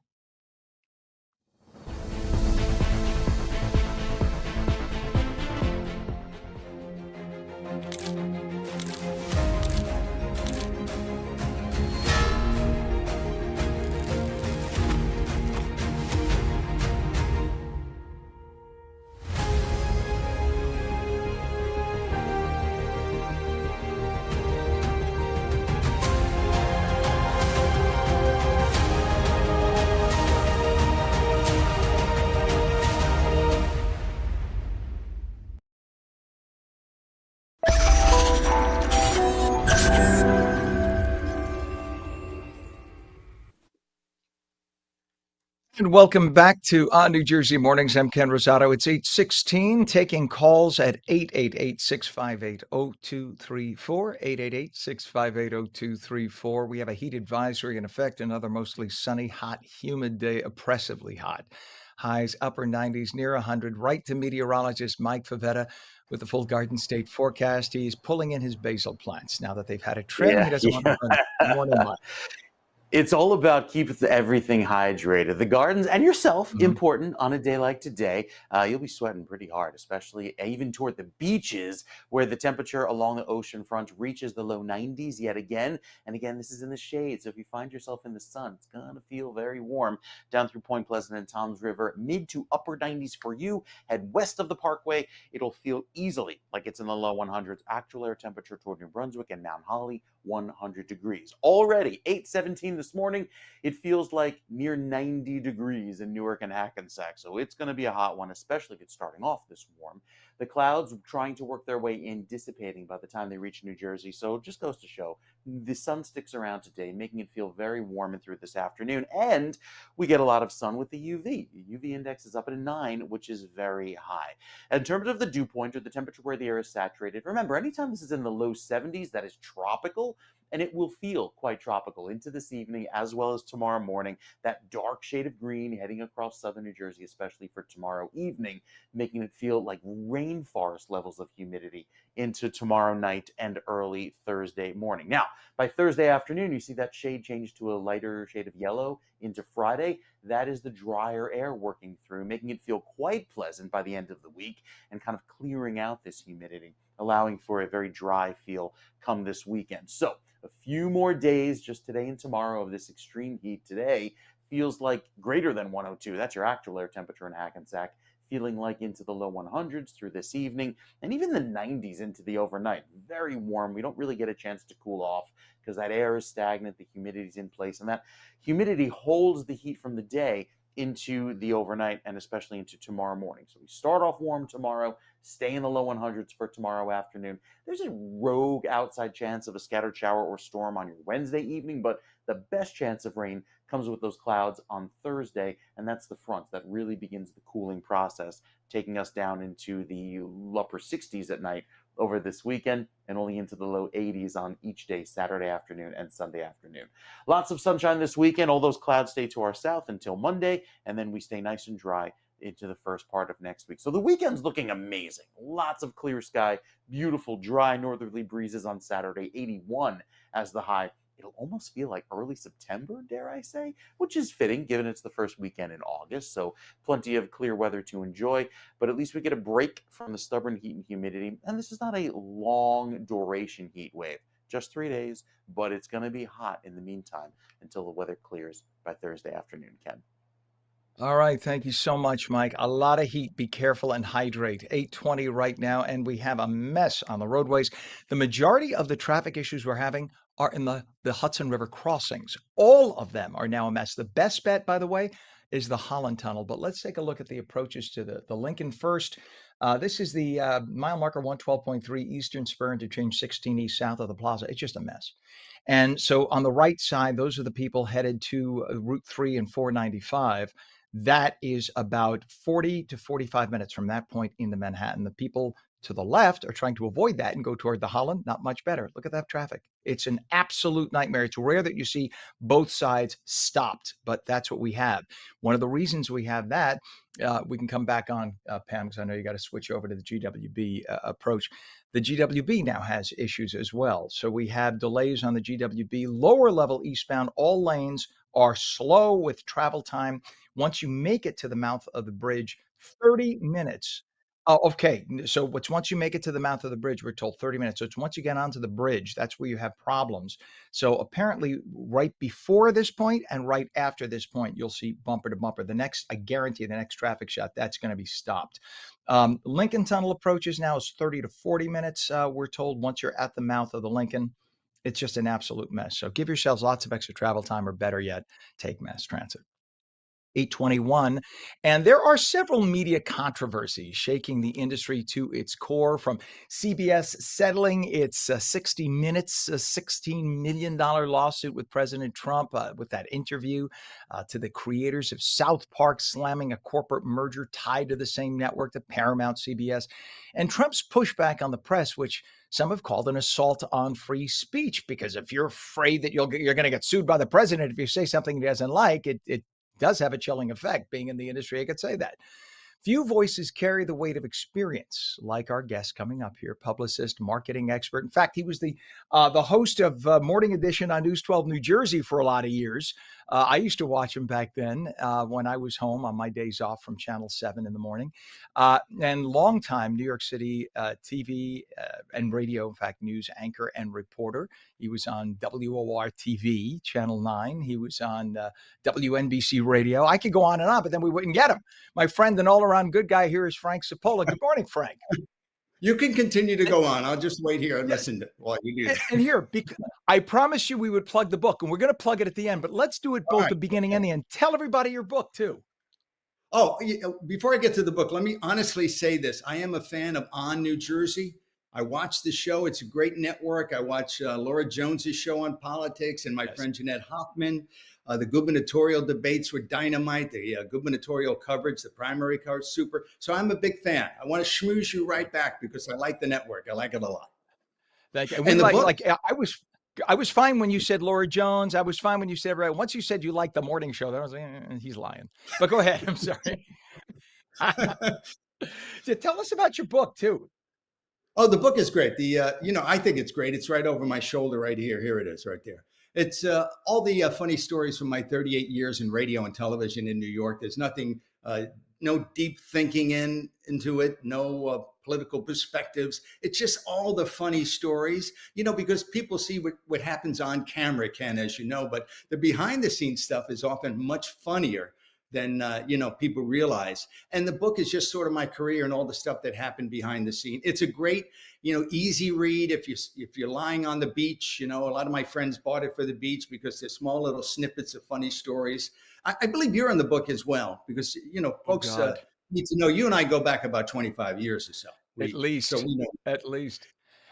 And welcome back to New Jersey Mornings. I'm Ken Rosato. It's 8:16, taking calls at 888-658-0234, 888-658-0234. We have a heat advisory in effect, another mostly sunny, hot, humid day, oppressively hot. Highs upper 90s, near 100. Right to meteorologist Mike Favetta with the full Garden State forecast. He's pulling in his basil plants now that they've had a trim. He Yeah, doesn't want to yeah. burn. Morning, Mike. It's all about keeping everything hydrated. The gardens and yourself, Mhm. important on a day like today. You'll be sweating pretty hard, especially even toward the beaches where the temperature along the ocean front reaches the low 90s yet again. And again, this is in the shade. So if you find yourself in the sun, it's going to feel very warm down through Point Pleasant and Tom's River. Mid to upper 90s for you. Head west of the parkway. It'll feel easily like it's in the low 100s. Actual air temperature toward New Brunswick and Mount Holly, 100 degrees. Already 8:17 this morning, it feels like near 90 degrees in Newark and Hackensack. So it's going to be a hot one, especially if it's starting off this warm. The clouds trying to work their way in, dissipating by the time they reach New Jersey. So it just goes to show the sun sticks around today, making it feel very warm and through this afternoon. And we get a lot of sun with the UV. The UV index is up at a 9, which is very high. In terms of the dew point, or the temperature where the air is saturated, remember, anytime this is in the low 70s, that is tropical, and it will feel quite tropical into this evening as well as tomorrow morning. That dark shade of green heading across southern New Jersey, especially for tomorrow evening, making it feel like rainforest levels of humidity into tomorrow night and early Thursday morning. Now, by Thursday afternoon, you see that shade change to a lighter shade of yellow into Friday. That is the drier air working through, making it feel quite pleasant by the end of the week and kind of clearing out this humidity, allowing for a very dry feel come this weekend. So a few more days, just today and tomorrow, of this extreme heat. Today feels like greater than 102. That's your actual air temperature in Hackensack. Feeling like into the low 100s through this evening, and even the 90s into the overnight. Very warm. We don't really get a chance to cool off because that air is stagnant, the humidity's in place, and that humidity holds the heat from the day into the overnight and especially into tomorrow morning. So we start off warm tomorrow, stay in the low 100s for tomorrow afternoon. There's a rogue outside chance of a scattered shower or storm on your Wednesday evening, but the best chance of rain comes with those clouds on Thursday, and that's the front that really begins the cooling process, taking us down into the upper 60s at night over this weekend and only into the low 80s on each day, Saturday afternoon and Sunday afternoon. Lots of sunshine this weekend. All those clouds stay to our south until Monday, and then we stay nice and dry into the first part of next week. So the weekend's looking amazing. Lots of clear sky, beautiful dry northerly breezes on Saturday, 81 as the high. It'll almost feel like early September, dare I say, which is fitting given it's the first weekend in August. So plenty of clear weather to enjoy, but at least we get a break from the stubborn heat and humidity. And this is not a long duration heat wave, just 3 days, but it's going to be hot in the meantime until the weather clears by Thursday afternoon, Ken. All right, thank you so much, Mike. A lot of heat. Be careful and hydrate. 8:20 right now, and we have a mess on the roadways. The majority of the traffic issues we're having are in the Hudson River crossings. All of them are now a mess. The best bet, by the way, is the Holland Tunnel. But let's take a look at the approaches to the Lincoln first. This is the mile marker 112.3 Eastern Spur interchange 16 East south of the plaza. It's just a mess. And so on the right side, those are the people headed to Route 3 and 495. That is about 40 to 45 minutes from that point into Manhattan. The people to the left are trying to avoid that and go toward the Holland. Not much better. Look at that traffic. It's an absolute nightmare. It's rare that you see both sides stopped, but that's what we have. One of the reasons we have that, we can come back on, Pam, because I know you got to switch over to the GWB approach. The GWB now has issues as well. So we have delays on the GWB. Lower level eastbound, all lanes are slow with travel time. Once you make it to the mouth of the bridge, 30 minutes. Oh, okay. So once you make it to the mouth of the bridge, we're told 30 minutes. So it's once you get onto the bridge, that's where you have problems. So apparently right before this point and right after this point, you'll see bumper to bumper. I guarantee the next traffic shot, that's going to be stopped. Lincoln Tunnel approaches now is 30 to 40 minutes. We're told once you're at the mouth of the Lincoln, it's just an absolute mess. So give yourselves lots of extra travel time, or better yet, take mass transit. 821. And there are several media controversies shaking the industry to its core, from CBS settling its 60 Minutes, $16 million lawsuit with President Trump with that interview, to the creators of South Park slamming a corporate merger tied to the same network, to Paramount CBS, and Trump's pushback on the press, which some have called an assault on free speech, because if you're afraid that you're going to get sued by the president if you say something he doesn't like, it does have a chilling effect. Being in the industry, I could say that. Few voices carry the weight of experience like our guest coming up here, publicist, marketing expert. In fact, he was the host of Morning Edition on News 12 New Jersey for a lot of years. I used to watch him back then when I was home on my days off from Channel 7 in the morning. And longtime New York City TV and radio, in fact, news anchor and reporter. He was on WOR TV, Channel 9. He was on WNBC Radio. I could go on, but then we wouldn't get him. My friend and all-around good guy here is Frank Cipolla. Good morning, Frank. You can continue to go on. I'll just wait here and listen while you do And that. here, I promised you we would plug the book, and we're going to plug it at the end, but let's do it All both right. the beginning and the end. Tell everybody your book too. Oh, before I get to the book, let me honestly say this. I am a fan of On New Jersey. I watch the show. It's a great network. I watch Laura Jones's show on politics and my Yes. friend Jeanette Hoffman. The gubernatorial debates were dynamite. The gubernatorial coverage, the primary coverage, super. So I'm a big fan. I want to schmooze you right back because I like the network. I like it a lot. Thank you. And And the book, I was fine when you said Laura Jones. I was fine when you said everybody. Once you said you liked the morning show, then I was like, he's lying. But go ahead. I'm sorry. So tell us about your book too. oh, the book is great. I think it's great. It's right over my shoulder right here. Here it is right there. It's all the funny stories from my 38 years in radio and television in New York. There's nothing, no deep thinking into it, no political perspectives. It's just all the funny stories, because people see what happens on camera, Ken, as you know, but the behind the scenes stuff is often much funnier than people realize. And the book is just sort of my career and all the stuff that happened behind the scene. It's a great, easy read if you're lying on the beach. A lot of my friends bought it for the beach because they're small little snippets of funny stories. I believe you're in the book as well because folks God. need to know. You and I go back about 25 years or so. At least. So we know. At least.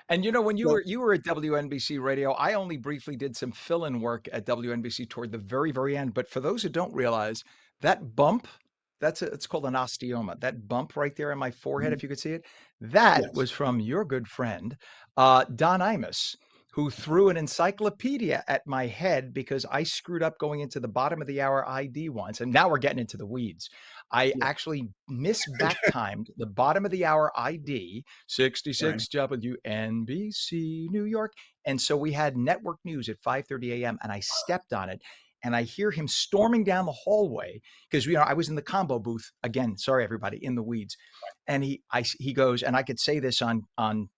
And when So, you were at WNBC Radio, I only briefly did some fill-in work at WNBC toward the very, very end. But for those who don't realize, that bump, it's called an osteoma. That bump right there in my forehead, if you could see it, that yes. was from your good friend, Don Imus, who threw an encyclopedia at my head because I screwed up going into the bottom of the hour ID once. And now we're getting into the weeds. I Yeah. actually back timed the bottom of the hour ID, 66 WNBC New York. And so we had network news at 5:30 a.m. and I stepped on it and I hear him storming down the hallway because I was in the combo booth again. Sorry, everybody, in the weeds. And he goes, and I could say this on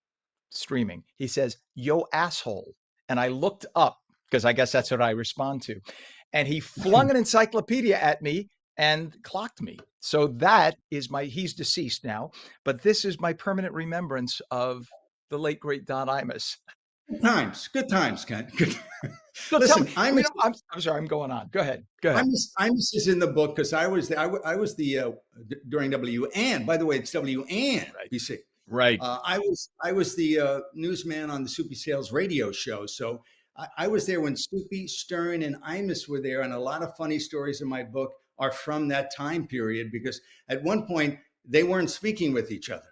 streaming. He says, "Yo, asshole." And I looked up because I guess that's what I respond to. And he flung an encyclopedia at me and clocked me. So that is he's deceased now, but this is my permanent remembrance of the late, great Don Imus. Good times, Ken. Good. So tell Listen, me, I'm I'm sorry, I'm going on. Go ahead. Go ahead. Imus is in the book because I was during WN. By the way, it's WN BC. Right. I was the newsman on the Soupy Sales radio show. So I was there when Soupy, Stern, and Imus were there, and a lot of funny stories in my book are from that time period because at one point they weren't speaking with each other.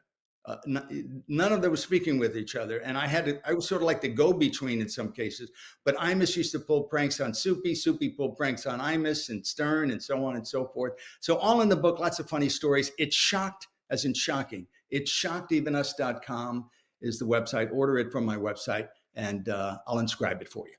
None of them were speaking with each other, and I was sort of like the go-between in some cases. But Imus used to pull pranks on Soupy, Soupy pulled pranks on Imus and Stern, and so on and so forth. So all in the book, lots of funny stories. It's shocked, as in shocking. It's shockedevenus.com is the website. Order it from my website, and I'll inscribe it for you.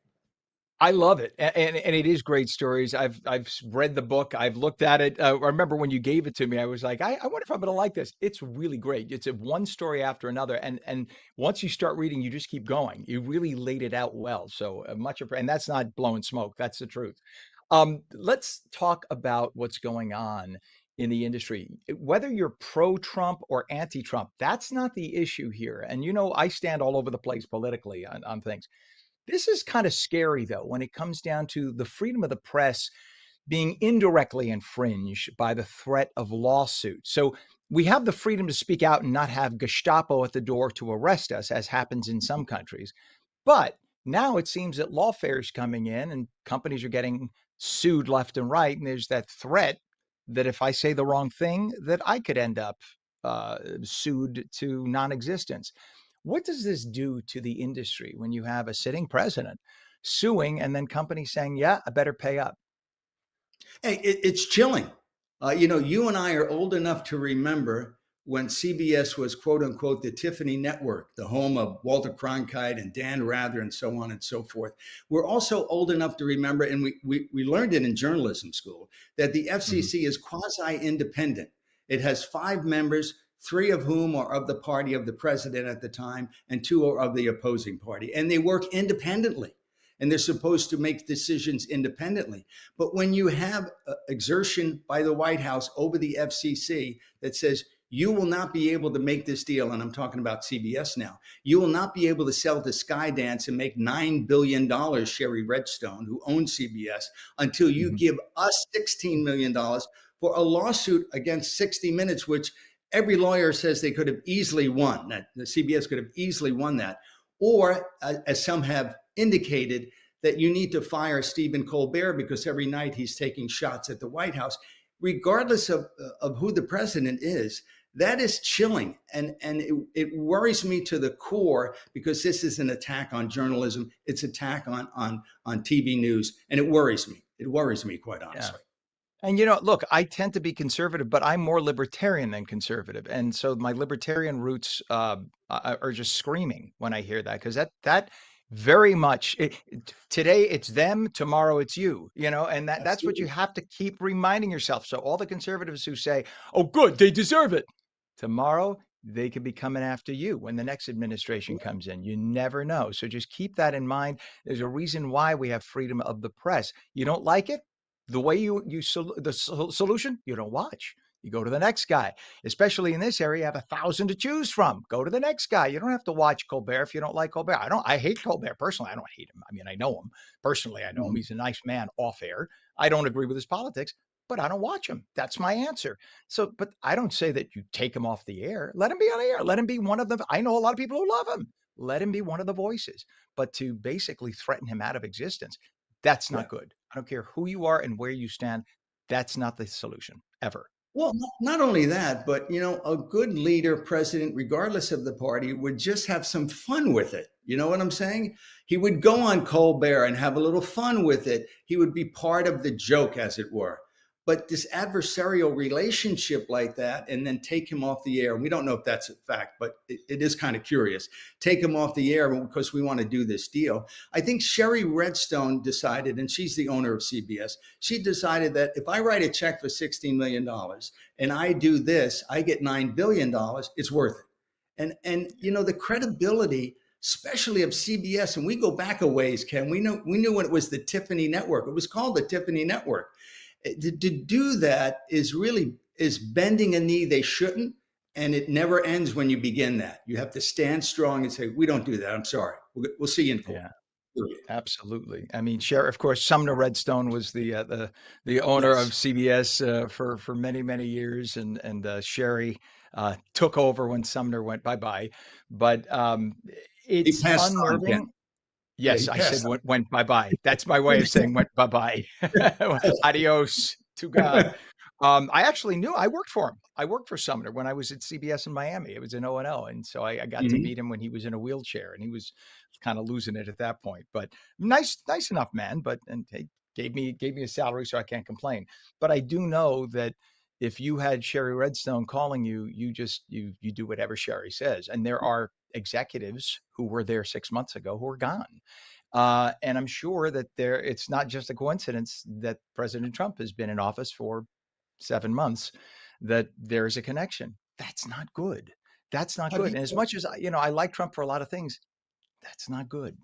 I love it, and it is great stories. I've read the book. I've looked at it. I remember when you gave it to me, I was like, I wonder if I'm going to like this. It's really great. It's one story after another, and once you start reading, you just keep going. You really laid it out well. So and that's not blowing smoke. That's the truth. Let's talk about what's going on in the industry. Whether you're pro-Trump or anti-Trump, that's not the issue here. And I stand all over the place politically on things. This is kind of scary, though, when it comes down to the freedom of the press being indirectly infringed by the threat of lawsuit. So we have the freedom to speak out and not have Gestapo at the door to arrest us, as happens in some countries. But now it seems that lawfare is coming in and companies are getting sued left and right. And there's that threat that if I say the wrong thing, that I could end up sued to non-existence. What does this do to the industry when you have a sitting president suing and then companies saying, yeah, I better pay up? Hey, it's chilling. You and I are old enough to remember when CBS was, quote unquote, the Tiffany Network, the home of Walter Cronkite and Dan Rather and so on and so forth. We're also old enough to remember, and we learned it in journalism school, that the FCC is quasi-independent. It has 5 members, 3 of whom are of the party of the president at the time, and 2 are of the opposing party. And they work independently, and they're supposed to make decisions independently. But when you have exertion by the White House over the FCC that says you will not be able to make this deal. And I'm talking about CBS now. You will not be able to sell to Skydance and make $9 billion, Sherry Redstone, who owns CBS, until you Mhm. give us $16 million for a lawsuit against 60 Minutes, which every lawyer says they could have easily won. That the CBS could have easily won that. Or, as some have indicated, that you need to fire Stephen Colbert because every night he's taking shots at the White House, regardless of who the president is. That is chilling, and it worries me to the core, because this is an attack on journalism. It's an attack on TV news, and it worries me. It worries me, quite Yeah. honestly. And look, I tend to be conservative, but I'm more libertarian than conservative, and so my libertarian roots are just screaming when I hear that, because that very much today it's them, tomorrow it's you, and that's what you Absolutely. have to keep reminding yourself. So all the conservatives who say, "Oh, good, they deserve it," tomorrow they could be coming after you when the next administration comes in. You never know, so just keep that in mind. There's a reason why we have freedom of the press. You don't like it? The way solution, you don't watch. You go to the next guy. Especially in this area, you have 1,000 to choose from. Go to the next guy. You don't have to watch Colbert if you don't like Colbert. I hate Colbert personally. I don't hate him. I mean, I know him personally. I know him. Mhm. He's a nice man off air. I don't agree with his politics, but I don't watch him. That's my answer. So, but I don't say that you take him off the air. Let him be on the air. Let him be one of the. I know a lot of people who love him. Let him be one of the voices. But to basically threaten him out of existence, that's not Yeah. good. I don't care who you are and where you stand. That's not the solution ever. Well, not only that, but a good leader, president, regardless of the party, would just have some fun with it. You know what I'm saying? He would go on Colbert and have a little fun with it. He would be part of the joke, as it were. But this adversarial relationship like that, and then take him off the air. And we don't know if that's a fact, but it is kind of curious. Take him off the air because we want to do this deal. I think Sherry Redstone decided, and she's the owner of CBS, she decided that if I write a check for $16 million and I do this, I get $9 billion, it's worth it. And the credibility, especially of CBS, and we go back a ways, Ken. We knew when it was the Tiffany Network. It was called the Tiffany Network. To do that is bending a knee they shouldn't, and it never ends when you begin that. You have to stand strong and say, "We don't do that. I'm sorry. We'll see you in court." Yeah, Period. absolutely. I mean, of course, Sumner Redstone was the owner of Yes, CBS for many many years, and Sherry took over when Sumner went bye bye. But he it's passed on, Ken. unnerving. Yeah, Yes, he I said passed went bye-bye. That's my way of saying went bye-bye. on. Adios to God. I actually knew I worked for him. I worked for Sumner when I was at CBS in Miami. It was in ONO, and so I got to Mhm. meet him when he was in a wheelchair, and he was kind of losing it at that point. But nice enough man. But and he gave me a salary, so I can't complain. But I do know that if you had Sherry Redstone calling you, you do whatever Sherry says. And there are executives who were there 6 months ago who are gone. And I'm sure that it's not just a coincidence that President Trump has been in office for 7 months, that there's a connection. That's not good. That's not Have good. you And as much as I like Trump for a lot of things, that's not good.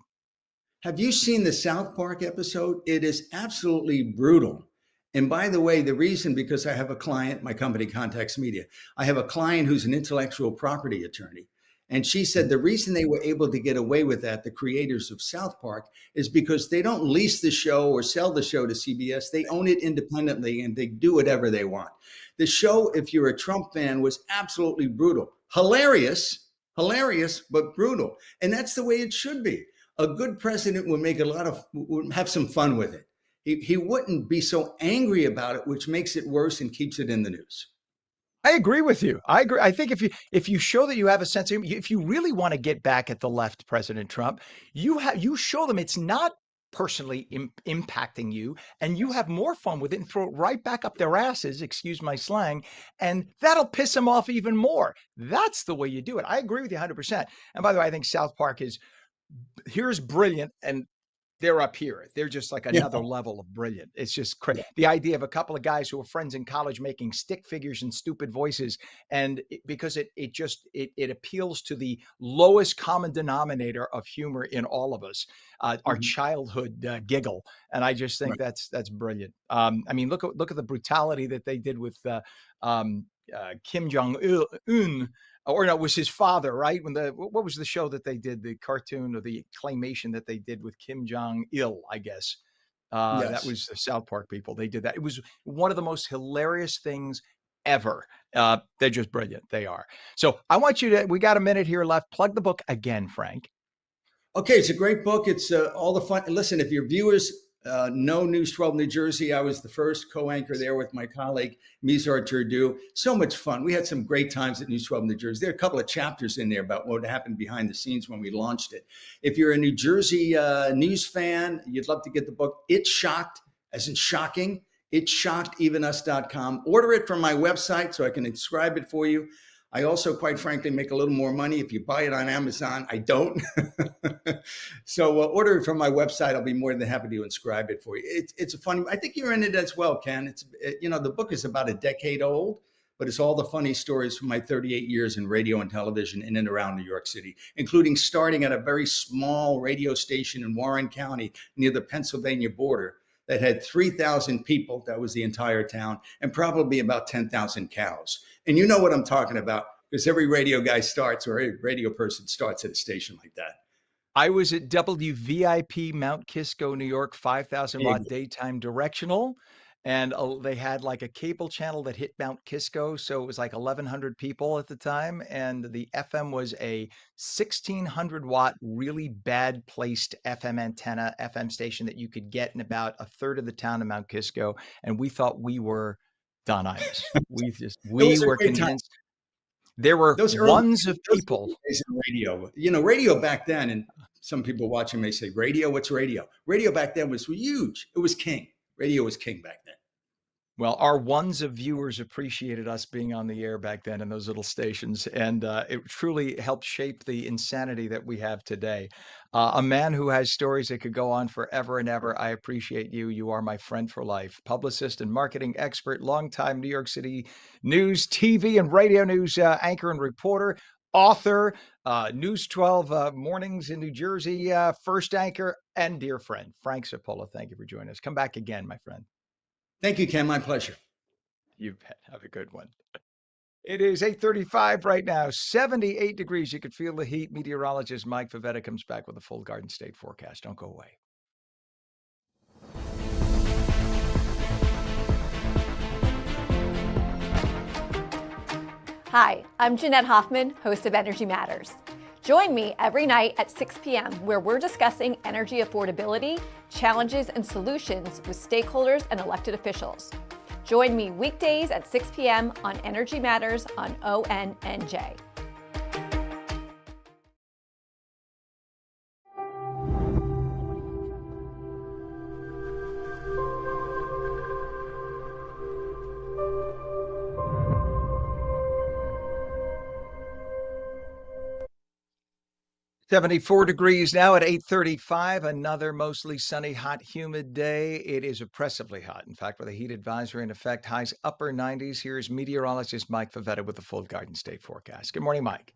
Have you seen the South Park episode? It is absolutely brutal. And by the way, the reason, because I have a client, my company Context Media, I have a client who's an intellectual property attorney. And she said the reason they were able to get away with that, the creators of South Park, is because they don't lease the show or sell the show to CBS. They own it independently and they do whatever they want. The show, if you're a Trump fan, was absolutely brutal. Hilarious, but brutal. And that's the way it should be. A good president would have some fun with it. He wouldn't be so angry about it, which makes it worse and keeps it in the news. I agree with you. I agree. I think if you show that you have a sense of humor, if you really want to get back at the left, President Trump, you show them it's not personally impacting you, and you Yes. have more fun with it and throw it right back up their asses, excuse my slang, and that'll piss them off even more. That's the way you do it. I agree with you 100%. And by the way, I think South Park is here's brilliant, and they're up here. They're just like Yeah. another level of brilliant. It's just Yeah. the idea of a couple of guys who were friends in college making stick figures and stupid voices, and because it appeals to the lowest common denominator of humor in all of us, our Mhm. childhood giggle, and I just think Right. that's brilliant. I mean, look at the brutality that they did with Kim Jong Un, or no, it was his father, right? When what was the show that they did, the cartoon or the claymation that they did with Kim Jong Il, I guess. That Yes. was the South Park people. They did that. It was one of the most hilarious things ever. They're just brilliant. They are. So I want you to, we got a minute here left. Plug the book again, Frank. Okay, it's a great book. It's all the fun. Listen, if your viewers know News 12 New Jersey, I was the first co-anchor there with my colleague, Mizar Turdu. So much fun. We had some great times at News 12 New Jersey. There are a couple of chapters in there about what happened behind the scenes when we launched it. If you're a New Jersey news fan, you'd love to get the book. It's Shocked, as in shocking. It's shockedevenus.com. Order it from my website so I can inscribe it for you. I also, quite frankly, make a little more money if you buy it on Amazon. I don't. So order it from my website. I'll be more than happy to inscribe it for you. It's a funny, I think you're in it as well, Ken. The book is about a decade old, but it's all the funny stories from my 38 years in radio and television in and around New York City, including starting at a very small radio station in Warren County near the Pennsylvania border that had 3,000 people. That was the entire town, and probably about 10,000 cows. And you know what I'm talking about, because every radio guy starts, or every radio person starts at a station like that. I was at WVIP Mount Kisco, New York, 5,000 watt daytime directional. And they had like a cable channel that hit Mount Kisco. So it was like 1,100 people at the time. And the FM was a 1,600 watt, really bad placed FM antenna, FM station that you could get in about a third of the town of Mount Kisco. And we thought we were Don Imus. We were convinced. There were ones of people. In radio, radio back then, and some people watching may say, radio, what's radio? Radio back then was huge. It was king. Radio was king back then. Well, our ones of viewers appreciated us being on the air back then in those little stations, and it truly helped shape the insanity that we have today. A man who has stories that could go on forever and ever. I appreciate you. You are my friend for life. Publicist and marketing expert, longtime New York City news, TV, and radio news anchor and reporter, author, News 12 Mornings in New Jersey, first anchor, and dear friend, Frank Zapola. Thank you for joining us. Come back again, my friend. Thank you, Ken. My pleasure. You bet. Have a good one. It is 8:35 right now, 78 degrees. You could feel the heat. Meteorologist Mike Favetta comes back with a full Garden State forecast. Don't go away. Hi, I'm Jeanette Hoffman, host of Energy Matters. Join me every night at 6 p.m. where we're discussing energy affordability, challenges, and solutions with stakeholders and elected officials. Join me weekdays at 6 p.m. on Energy Matters on ONNJ. .74 degrees now at 8:35. Another mostly sunny, hot, humid day. It is oppressively hot. In fact, with a heat advisory in effect, highs upper 90s. Here's meteorologist Mike Favetta with the full Garden State forecast. Good morning, Mike.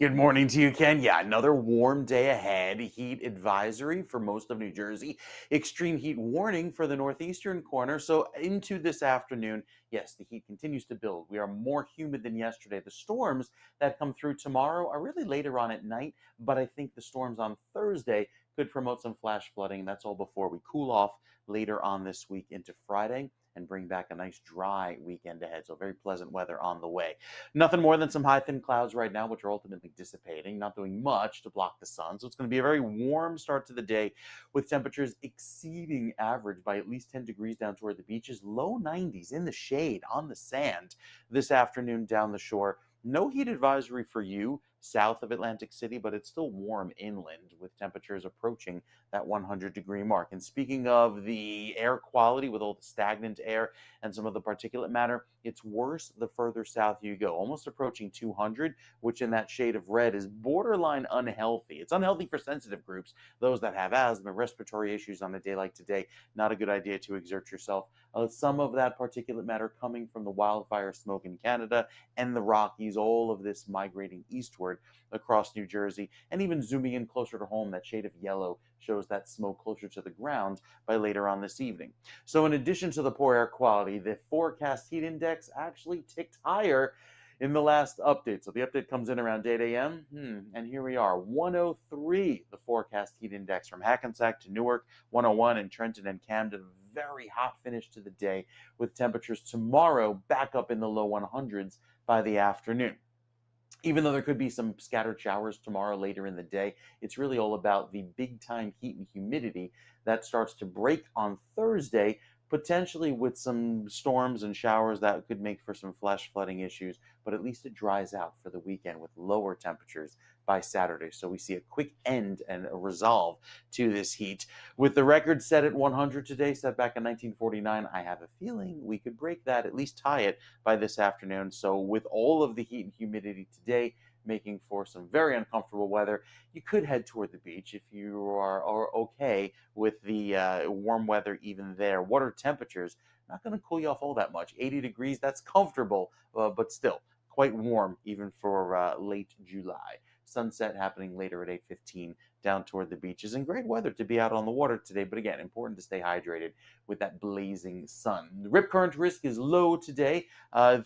Good morning to you, Ken. Yeah, another warm day ahead. Heat advisory for most of New Jersey. Extreme heat warning for the northeastern corner. So into this afternoon, yes, the heat continues to build. We are more humid than yesterday. The storms that come through tomorrow are really later on at night, but I think the storms on Thursday could promote some flash flooding. That's all before we cool off later on this week into Friday and bring back a nice dry weekend ahead. So very pleasant weather on the way. Nothing more than some high thin clouds right now, which are ultimately dissipating, not doing much to block the sun. So it's going to be a very warm start to the day with temperatures exceeding average by at least 10 degrees down toward the beaches, low 90s in the shade on the sand this afternoon down the shore. No heat advisory for you south of Atlantic City, but it's still warm inland with temperatures approaching that 100-degree mark. And speaking of the air quality with all the stagnant air and some of the particulate matter, it's worse the further south you go, almost approaching 200, which in that shade of red is borderline unhealthy. It's unhealthy for sensitive groups, those that have asthma, respiratory issues on a day like today. Not a good idea to exert yourself. Some of that particulate matter coming from the wildfire smoke in Canada and the Rockies, all of this migrating eastward northward across New Jersey. And even zooming in closer to home, that shade of yellow shows that smoke closer to the ground by later on this evening. So, in addition to the poor air quality, the forecast heat index actually ticked higher in the last update. So the update comes in around 8 a.m. And here we are, 103, the forecast heat index from Hackensack to Newark, 101 in Trenton and Camden. Very hot finish to the day with temperatures tomorrow back up in the low 100s by the afternoon. Even though there could be some scattered showers tomorrow later in the day, it's really all about the big time heat and humidity that starts to break on Thursday, potentially with some storms and showers that could make for some flash flooding issues, but at least it dries out for the weekend with lower temperatures by Saturday. So we see a quick end and a resolve to this heat. With the record set at 100 today, set back in 1949, I have a feeling we could break that, at least tie it by this afternoon. So with all of the heat and humidity today, making for some very uncomfortable weather, you could head toward the beach if you are okay with the warm weather even there. Water temperatures not going to cool you off all that much. 80 degrees, that's comfortable, but still quite warm even for late July. Sunset happening later at 8:15 down toward the beaches, and great weather to be out on the water today. But again, important to stay hydrated with that blazing sun. The rip current risk is low today.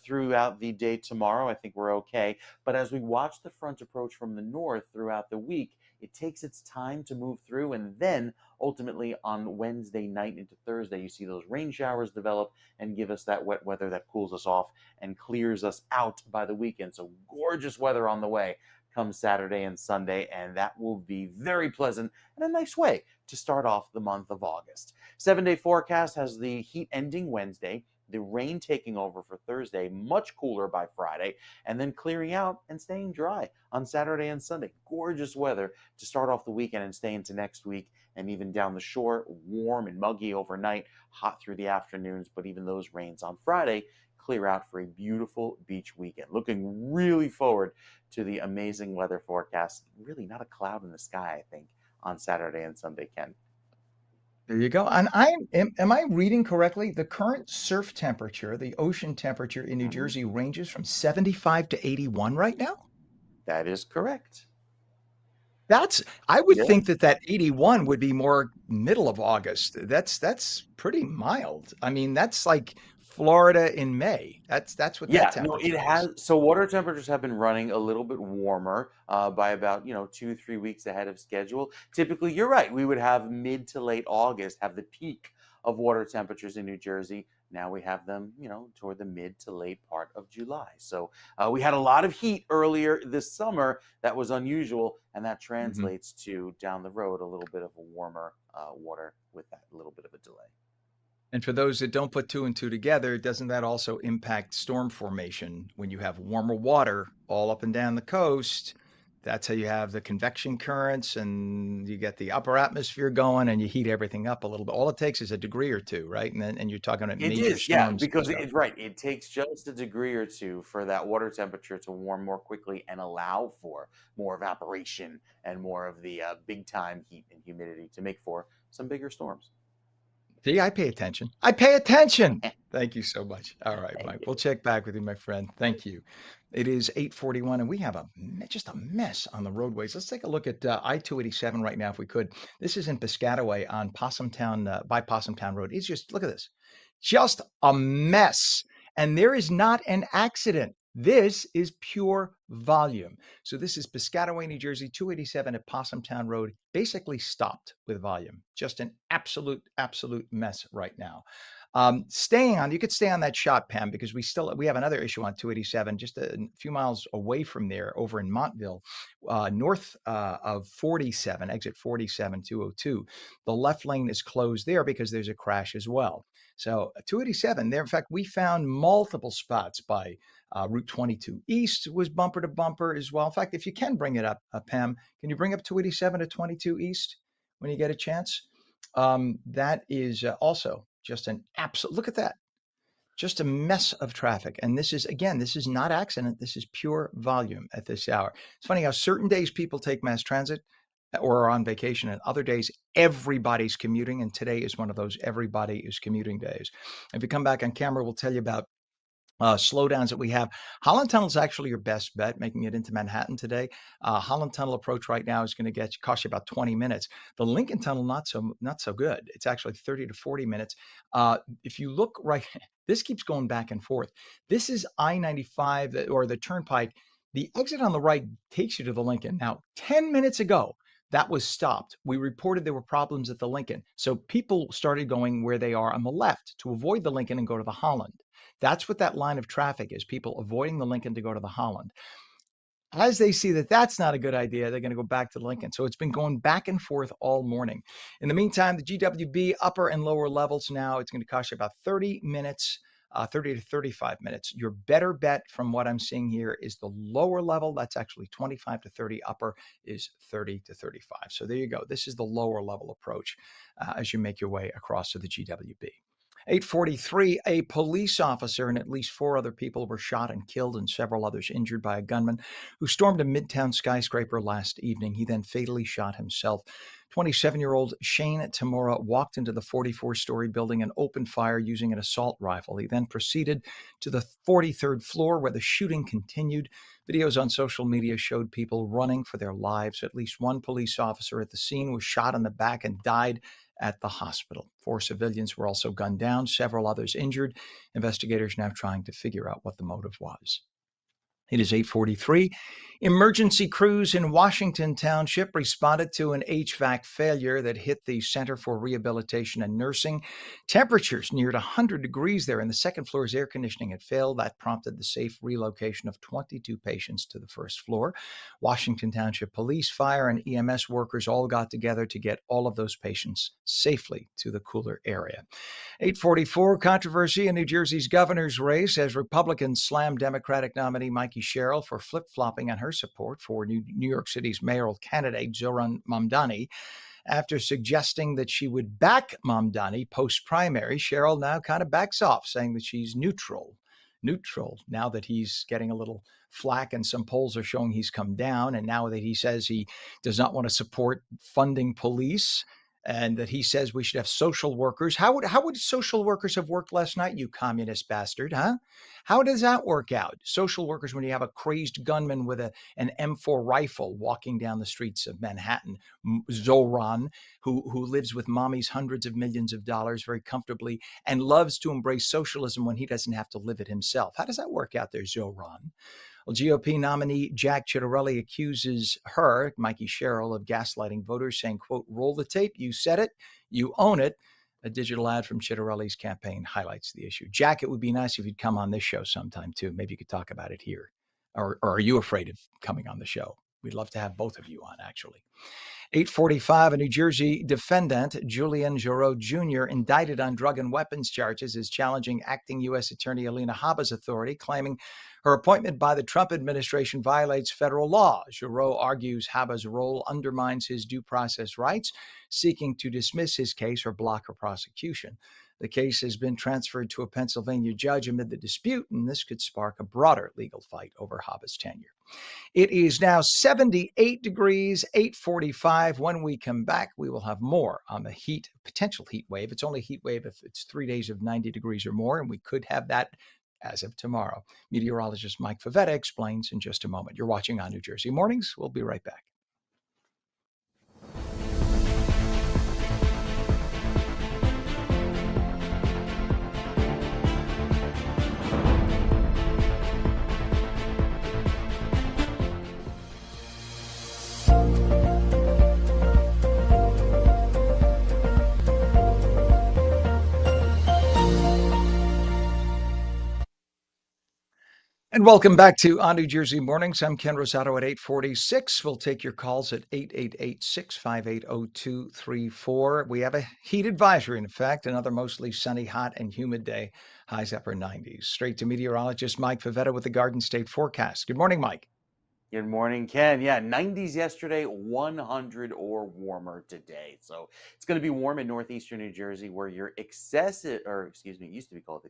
Throughout the day tomorrow, I think we're okay. But as we watch the front approach from the north throughout the week, it takes its time to move through, and then ultimately on Wednesday night into Thursday, you see those rain showers develop and give us that wet weather that cools us off and clears us out by the weekend. So gorgeous weather on the way come Saturday and Sunday, and that will be very pleasant and a nice way to start off the month of August. 7-day forecast has the heat ending Wednesday, the rain taking over for Thursday, much cooler by Friday, and then clearing out and staying dry on Saturday and Sunday. Gorgeous weather to start off the weekend and stay into next week, and even down the shore, warm and muggy overnight, hot through the afternoons, but even those rains on Friday clear out for a beautiful beach weekend. Looking really forward to the amazing weather forecast. Really not a cloud in the sky, I think, on Saturday and Sunday, Ken. There you go. And am I reading correctly? The current surf temperature, the ocean temperature in New Mhm. Jersey ranges from 75 to 81 right now? That is correct. I would Yeah. think that that 81 would be more middle of August. That's pretty mild. I mean, that's like Florida in May. That's what that Yeah, no, it temperature is. has. So water temperatures have been running a little bit warmer by about 2-3 weeks ahead of schedule. Typically, you're right. We would have mid to late August have the peak of water temperatures in New Jersey. Now we have them, toward the mid to late part of July. So we had a lot of heat earlier this summer that was unusual, and that Mhm. translates to down the road a little bit of a warmer water with that little bit of a delay. And for those that don't put two and two together, doesn't that also impact storm formation when you have warmer water all up and down the coast? That's how you have the convection currents and you get the upper atmosphere going and you heat everything up a little bit. All it takes is a degree or two, right? And you're talking about It major is, yeah, storms and because stuff. it's right. It takes just a degree or two for that water temperature to warm more quickly and allow for more evaporation and more of the big time heat and humidity to make for some bigger storms. See, I pay attention. I pay attention. Thank you so much. All right, Thank Mike. you. We'll check back with you, my friend. Thank you. It is 8:41, and we have just a mess on the roadways. Let's take a look at I-287 right now, if we could. This is in Piscataway on Possumtown by Possumtown Road. It's just look at this, just a mess, and there is not an accident. This is pure volume. So this is Piscataway, New Jersey, 287 at Possumtown Road, basically stopped with volume. Just an absolute mess right now. You could stay on that shot, Pam, because we have another issue on 287, just a few miles away from there, over in Montville, north of 47, exit 47, 202. The left lane is closed there because there's a crash as well. So 287 there. In fact, we found multiple spots by Route 22 East was bumper to bumper as well. In fact, if you can bring it up, Pam, can you bring up 287 to 22 East when you get a chance? That is also just an absolute, look at that, just a mess of traffic. And this is not accident. This is pure volume at this hour. It's funny how certain days people take mass transit or are on vacation, and other days everybody's commuting. And today is one of those everybody is commuting days. If you come back on camera, we'll tell you about slowdowns that we have. Holland Tunnel is actually your best bet making it into Manhattan today. Holland Tunnel approach right now is going to cost you about 20 minutes. The Lincoln Tunnel not so good. It's actually 30 to 40 minutes. If you look right, this keeps going back and forth. This is I-95 or the Turnpike. The exit on the right takes you to the Lincoln. Now, 10 minutes ago, that was stopped. We reported there were problems at the Lincoln. So people started going where they are on the left to avoid the Lincoln and go to the Holland. That's what that line of traffic is, people avoiding the Lincoln to go to the Holland. As they see that that's not a good idea, they're going to go back to Lincoln. So it's been going back and forth all morning. In the meantime, the GWB upper and lower levels now, it's going to cost you about 30 minutes, 30 to 35 minutes. Your better bet from what I'm seeing here is the lower level. That's actually 25 to 30. Upper is 30 to 35. So there you go. This is the lower level approach as you make your way across to the GWB. 8:43, a police officer and at least 4 other people were shot and killed and several others injured by a gunman who stormed a Midtown skyscraper last evening. He then fatally shot himself. 27-year-old Shane Tamura walked into the 44-story building and opened fire using an assault rifle. He then proceeded to the 43rd floor where the shooting continued. Videos on social media showed people running for their lives. At least one police officer at the scene was shot in the back and died at the hospital. 4 civilians were also gunned down, several others injured. Investigators now trying to figure out what the motive was. It is 8:43. Emergency crews in Washington Township responded to an HVAC failure that hit the Center for Rehabilitation and Nursing. Temperatures neared 100 degrees there, and the second floor's air conditioning had failed. That prompted the safe relocation of 22 patients to the first floor. Washington Township Police, Fire, and EMS workers all got together to get all of those patients safely to the cooler area. 8:44, controversy in New Jersey's governor's race as Republicans slammed Democratic nominee Mikey Sherrill for flip-flopping on her support for New York City's mayoral candidate Zohran Mamdani. After suggesting that she would back Mamdani post-primary, Sherrill now kind of backs off, saying that she's neutral now that he's getting a little flack and some polls are showing he's come down. And now that he says he does not want to support funding police and that he says we should have social workers. How would social workers have worked last night, you communist bastard, huh? How does that work out? Social workers when you have a crazed gunman with an M4 rifle walking down the streets of Manhattan, Zohran, who lives with mommy's hundreds of millions of dollars very comfortably and loves to embrace socialism when he doesn't have to live it himself. How does that work out there, Zohran? Well, GOP nominee Jack Ciattarelli accuses her, Mikey Sherrill, of gaslighting voters, saying, quote, roll the tape, you said it, you own it. A digital ad from Ciattarelli's campaign highlights the issue. Jack, it would be nice if you'd come on this show sometime, too. Maybe you could talk about it here. Or are you afraid of coming on the show? We'd love to have both of you on, actually. 8:45, a New Jersey defendant, Julian Giroux Jr., indicted on drug and weapons charges, is challenging acting U.S. Attorney Alina Habba's authority, claiming her appointment by the Trump administration violates federal law. Giroux argues Habba's role undermines his due process rights, seeking to dismiss his case or block her prosecution. The case has been transferred to a Pennsylvania judge amid the dispute, and this could spark a broader legal fight over Habba's tenure. It is now 78 degrees, 8:45. When we come back, we will have more on the potential heat wave. It's only a heat wave if it's 3 days of 90 degrees or more, and we could have that as of tomorrow. Meteorologist Mike Favetta explains in just a moment. You're watching on ONNJ Mornings. We'll be right back. And welcome back to ONNJ Mornings. I'm Ken Rosato at 8:46. We'll take your calls at 888-658-0234. We have a heat advisory, in fact, another mostly sunny, hot, and humid day. Highs upper 90s. Straight to meteorologist Mike Favetta with the Garden State forecast. Good morning, Mike. Good morning, Ken. Yeah, 90s yesterday, 100 or warmer today. So it's going to be warm in northeastern New Jersey where your it used to be called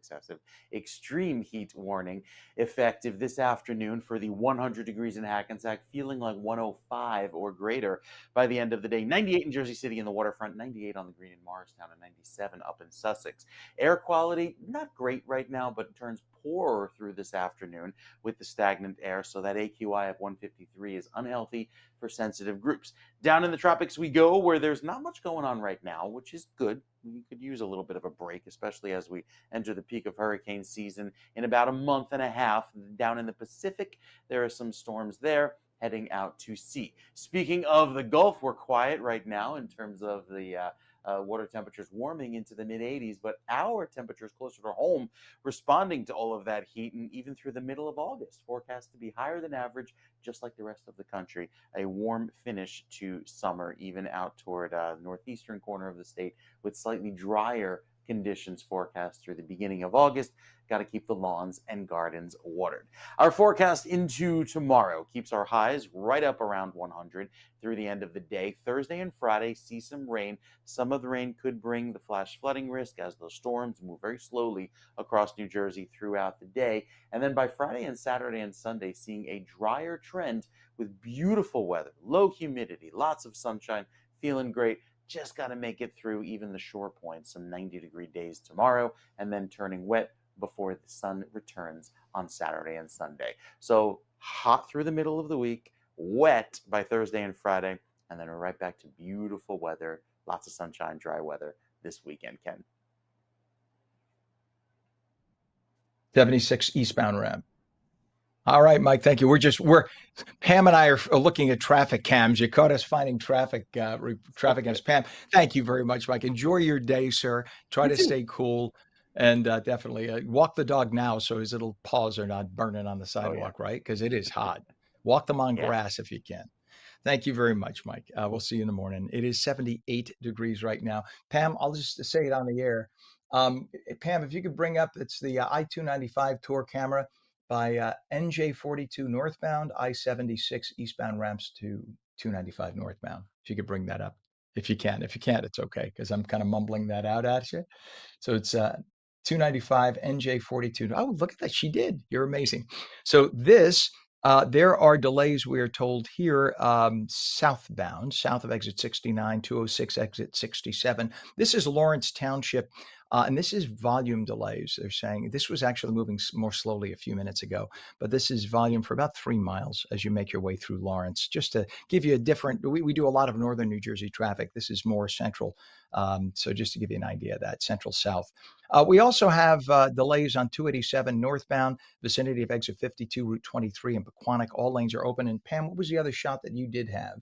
extreme heat warning effective this afternoon for the 100 degrees in Hackensack, feeling like 105 or greater by the end of the day. 98 in Jersey City in the waterfront, 98 on the Green in Morristown, and 97 up in Sussex. Air quality, not great right now, but it turns pour through this afternoon with the stagnant air, so that AQI of 153 is unhealthy for sensitive groups. Down in the tropics we go, where there's not much going on right now, which is good. We could use a little bit of a break, especially as we enter the peak of hurricane season in about a month and a half. Down in the Pacific, there are some storms there heading out to sea. Speaking of the Gulf, we're quiet right now in terms of the water temperatures warming into the mid 80s, but our temperatures closer to home responding to all of that heat, and even through the middle of August, forecast to be higher than average, just like the rest of the country. A warm finish to summer, even out toward the northeastern corner of the state, with slightly drier conditions forecast through the beginning of August. Got to keep the lawns and gardens watered. Our forecast into tomorrow keeps our highs right up around 100 through the end of the day. Thursday and Friday see some rain. Some of the rain could bring the flash flooding risk as those storms move very slowly across New Jersey throughout the day. And then by Friday and Saturday and Sunday, seeing a drier trend with beautiful weather, low humidity, lots of sunshine, feeling great. Just got to make it through even the shore points, some 90-degree days tomorrow, and then turning wet before the sun returns on Saturday and Sunday. So hot through the middle of the week, wet by Thursday and Friday, and then we're right back to beautiful weather, lots of sunshine, dry weather this weekend, Ken. 76 eastbound ramp. All right, Mike, thank you. Pam and I are looking at traffic cams. You caught us finding traffic cams. Pam, thank you very much, Mike. Enjoy your day, sir. Try to stay cool, and definitely walk the dog now so his little paws are not burning on the sidewalk, right? Because it is hot. Walk them on grass if you can. Thank you very much, Mike. We'll see you in the morning. It is 78 degrees right now. Pam, I'll just say it on the air. Pam, if you could bring up, it's the I-295 tour camera by NJ42 northbound, I-76 eastbound ramps to 295 northbound. If you could bring that up, if you can. If you can't, it's okay, because I'm kind of mumbling that out at you. So it's 295 NJ42. Oh, look at that. She did. You're amazing. So there are delays, we are told here, southbound, south of exit 69, 206, exit 67. This is Lawrence Township, and this is volume delays. They're saying this was actually moving more slowly a few minutes ago, but this is volume for about 3 miles as you make your way through Lawrence. Just to give you a different, we do a lot of northern New Jersey traffic. This is more central. So just to give you an idea of that, central south. We also have delays on 287 northbound, vicinity of exit 52, Route 23 in Pequannock. All lanes are open. And Pam, what was the other shot that you did have?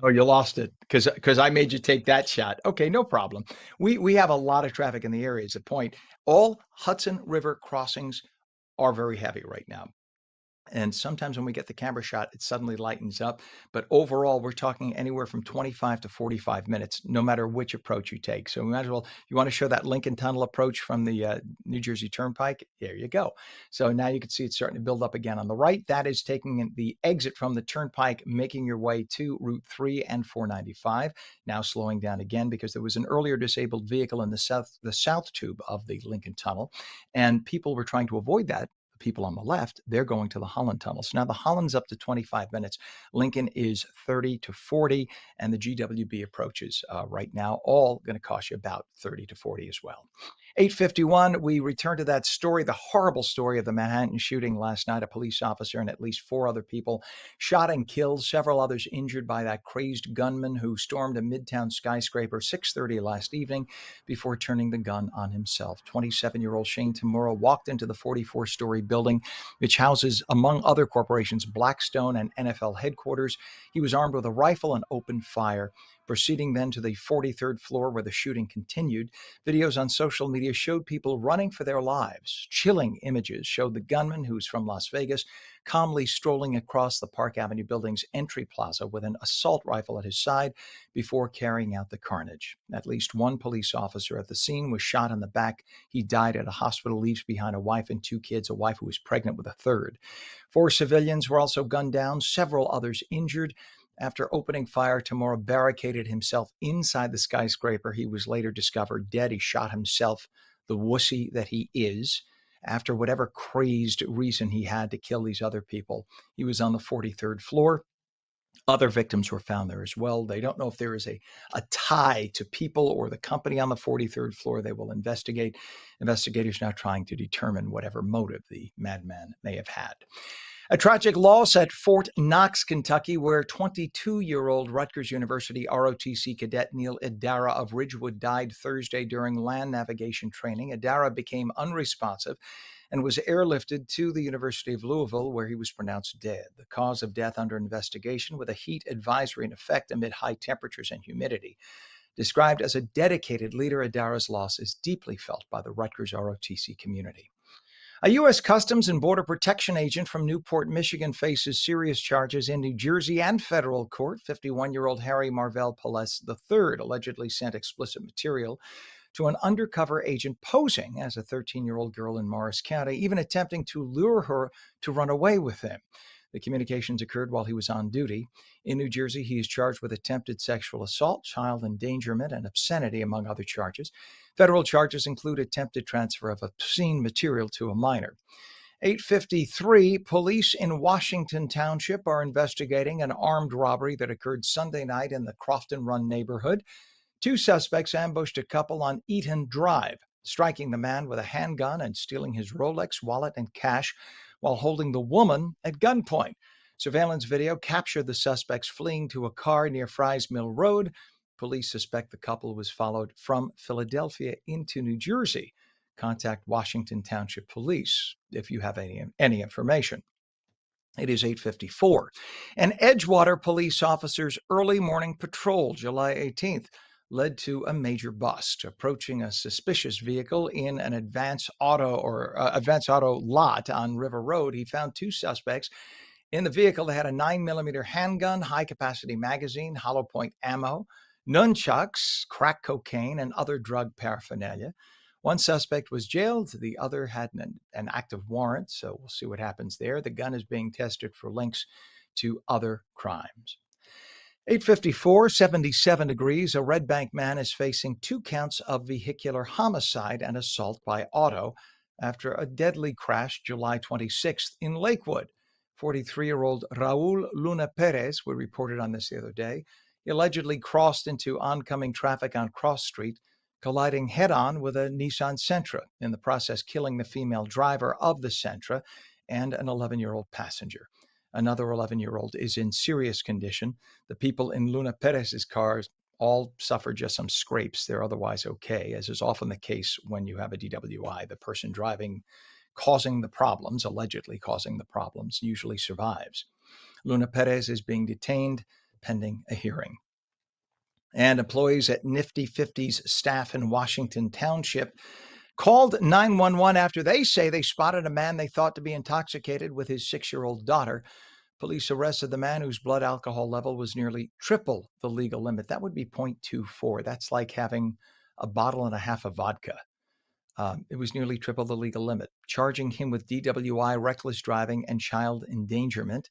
Oh, you lost it because I made you take that shot. Okay, no problem. We have a lot of traffic in the area is the point. All Hudson River crossings are very heavy right now. And sometimes when we get the camera shot, it suddenly lightens up. But overall, we're talking anywhere from 25 to 45 minutes, no matter which approach you take. So we might as well, you want to show that Lincoln Tunnel approach from the New Jersey Turnpike? There you go. So now you can see it's starting to build up again on the right. That is taking the exit from the Turnpike, making your way to Route 3 and 495. Now slowing down again because there was an earlier disabled vehicle in the south tube of the Lincoln Tunnel. And people were trying to avoid that. People on the left, they're going to the Holland Tunnel. So now the Holland's up to 25 minutes. Lincoln is 30 to 40, and the GWB approaches right now, all going to cost you about 30 to 40 as well. 8:51, we return to that story, the horrible story of the Manhattan shooting last night. A police officer and at least 4 other people shot and killed, several others injured by that crazed gunman who stormed a Midtown skyscraper 6:30 last evening before turning the gun on himself. 27-year-old Shane Tamura walked into the 44-story building, which houses, among other corporations, Blackstone and NFL headquarters. He was armed with a rifle and opened fire, proceeding then to the 43rd floor where the shooting continued. Videos on social media showed people running for their lives. Chilling images showed the gunman, who's from Las Vegas, calmly strolling across the Park Avenue building's entry plaza with an assault rifle at his side before carrying out the carnage. At least one police officer at the scene was shot in the back. He died at a hospital, leaves behind a wife and 2 kids, a wife who was pregnant with a third. 4 civilians were also gunned down, several others injured. After opening fire, Tamura barricaded himself inside the skyscraper. He was later discovered dead. He shot himself, the wussy that he is, after whatever crazed reason he had to kill these other people. He was on the 43rd floor. Other victims were found there as well. They don't know if there is a tie to people or the company on the 43rd floor. They will investigate. Investigators now trying to determine whatever motive the madman may have had. A tragic loss at Fort Knox, Kentucky, where 22-year-old Rutgers University ROTC cadet Neil Idara of Ridgewood died Thursday during land navigation training. Idara became unresponsive and was airlifted to the University of Louisville, where he was pronounced dead. The cause of death under investigation, with a heat advisory in effect amid high temperatures and humidity. Described as a dedicated leader, Idara's loss is deeply felt by the Rutgers ROTC community. A U.S. Customs and Border Protection agent from Newport, Michigan, faces serious charges in New Jersey and federal court. 51-year-old Harry Marvell Pelez III allegedly sent explicit material to an undercover agent posing as a 13-year-old girl in Morris County, even attempting to lure her to run away with him. The communications occurred while he was on duty. In New Jersey, he is charged with attempted sexual assault, child endangerment, and obscenity, among other charges. Federal charges include attempted transfer of obscene material to a minor. 8:53, police in Washington Township are investigating an armed robbery that occurred Sunday night in the Crofton Run neighborhood. 2 suspects ambushed a couple on Eaton Drive, striking the man with a handgun and stealing his Rolex wallet and cash while holding the woman at gunpoint. Surveillance video captured the suspects fleeing to a car near Fry's Mill Road. Police suspect the couple was followed from Philadelphia into New Jersey. Contact Washington Township Police if you have any information. It is 8:54. An Edgewater police officer's early morning patrol, July 18th, led to a major bust. Approaching a suspicious vehicle in an Advance Auto lot on River Road, he found 2 suspects. In the vehicle, they had a 9mm handgun, high-capacity magazine, hollow point ammo, nunchucks, crack cocaine, and other drug paraphernalia. 1 suspect was jailed. The other had an active warrant, so we'll see what happens there. The gun is being tested for links to other crimes. 8:54, 77 degrees. A Red Bank man is facing 2 counts of vehicular homicide and assault by auto after a deadly crash July 26th in Lakewood. 43-year-old Raul Luna Perez, we reported on this the other day, he allegedly crossed into oncoming traffic on Cross Street, colliding head-on with a Nissan Sentra, in the process killing the female driver of the Sentra and an 11-year-old passenger. Another 11-year-old is in serious condition. The people in Luna Perez's cars all suffered just some scrapes. They're otherwise okay, as is often the case when you have a DWI. The person driving, allegedly causing the problems, usually survives. Luna Perez is being detained pending a hearing. And employees at Nifty 50's staff in Washington Township called 911 after they say they spotted a man they thought to be intoxicated with his 6-year-old daughter. Police arrested the man whose blood alcohol level was nearly triple the legal limit. That would be 0.24. That's like having a bottle and a half of vodka. It was nearly triple the legal limit, charging him with DWI, reckless driving, and child endangerment.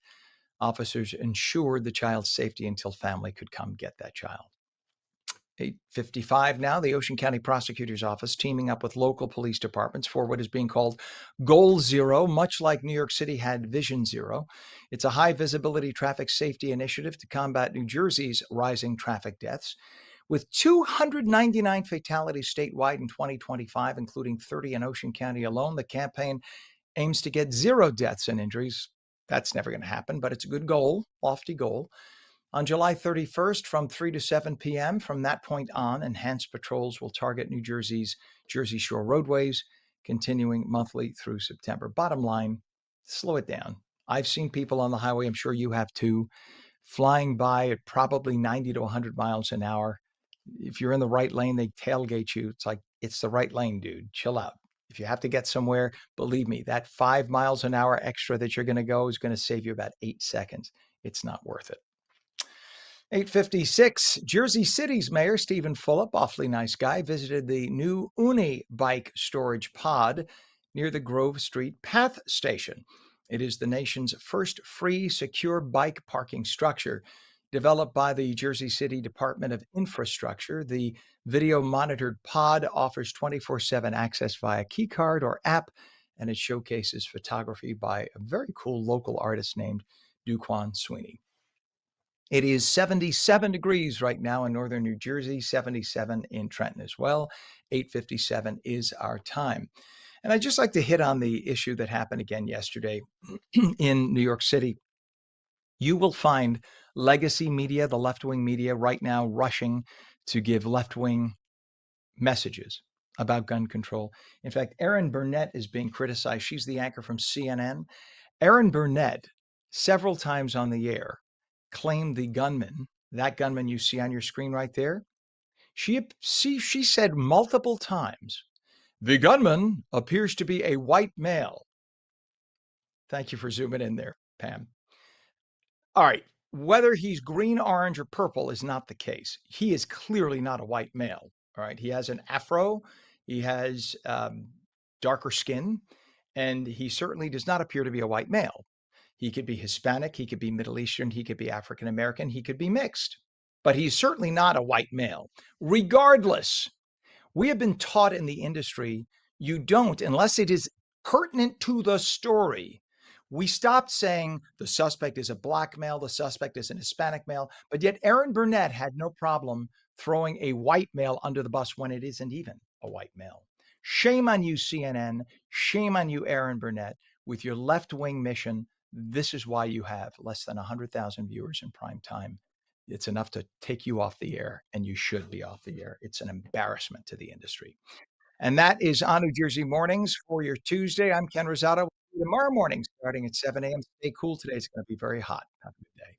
Officers ensured the child's safety until family could come get that child. 8:55 now, the Ocean County Prosecutor's Office teaming up with local police departments for what is being called Goal Zero, much like New York City had Vision Zero. It's a high visibility traffic safety initiative to combat New Jersey's rising traffic deaths. With 299 fatalities statewide in 2025, including 30 in Ocean County alone, the campaign aims to get 0 deaths and injuries. That's never going to happen, but it's a good goal, lofty goal. On July 31st, from 3 to 7 p.m., from that point on, enhanced patrols will target New Jersey's Jersey Shore roadways, continuing monthly through September. Bottom line, slow it down. I've seen people on the highway, I'm sure you have too, flying by at probably 90 to 100 miles an hour. If you're in the right lane, they tailgate you. It's like, it's the right lane, dude. Chill out. If you have to get somewhere, believe me, that 5 miles an hour extra that you're going to go is going to save you about 8 seconds. It's not worth it. 8:56, Jersey City's Mayor Stephen Fulop, awfully nice guy, visited the new ONNJ bike storage pod near the Grove Street Path Station. It is the nation's first free, secure bike parking structure developed by the Jersey City Department of Infrastructure. The video-monitored pod offers 24/7 access via keycard or app, and it showcases photography by a very cool local artist named Duquan Sweeney. It is 77 degrees right now in northern New Jersey, 77 in Trenton as well. 8:57 is our time. And I'd just like to hit on the issue that happened again yesterday in New York City. You will find legacy media, the left-wing media, right now rushing to give left-wing messages about gun control. In fact, Erin Burnett is being criticized. She's the anchor from CNN. Erin Burnett, several times on the air, claimed the gunman, that gunman you see on your screen right there, she said multiple times, the gunman appears to be a white male. Thank you for zooming in there, Pam. All right. Whether he's green, orange, or purple is not the case. He is clearly not a white male. All right. He has an afro. He has darker skin, and he certainly does not appear to be a white male. He could be Hispanic. He could be Middle Eastern. He could be African American. He could be mixed. But he's certainly not a white male. Regardless, we have been taught in the industry, you don't, unless it is pertinent to the story. We stopped saying the suspect is a black male, the suspect is an Hispanic male, but yet Erin Burnett had no problem throwing a white male under the bus when it isn't even a white male. Shame on you, CNN. Shame on you, Erin Burnett, with your left-wing mission. This is why you have less than 100,000 viewers in prime time. It's enough to take you off the air, and you should be off the air. It's an embarrassment to the industry. And that is on New Jersey Mornings for your Tuesday. I'm Ken Rosato. Tomorrow morning, starting at 7 a.m. Stay cool. Today it's going to be very hot. Have a good day.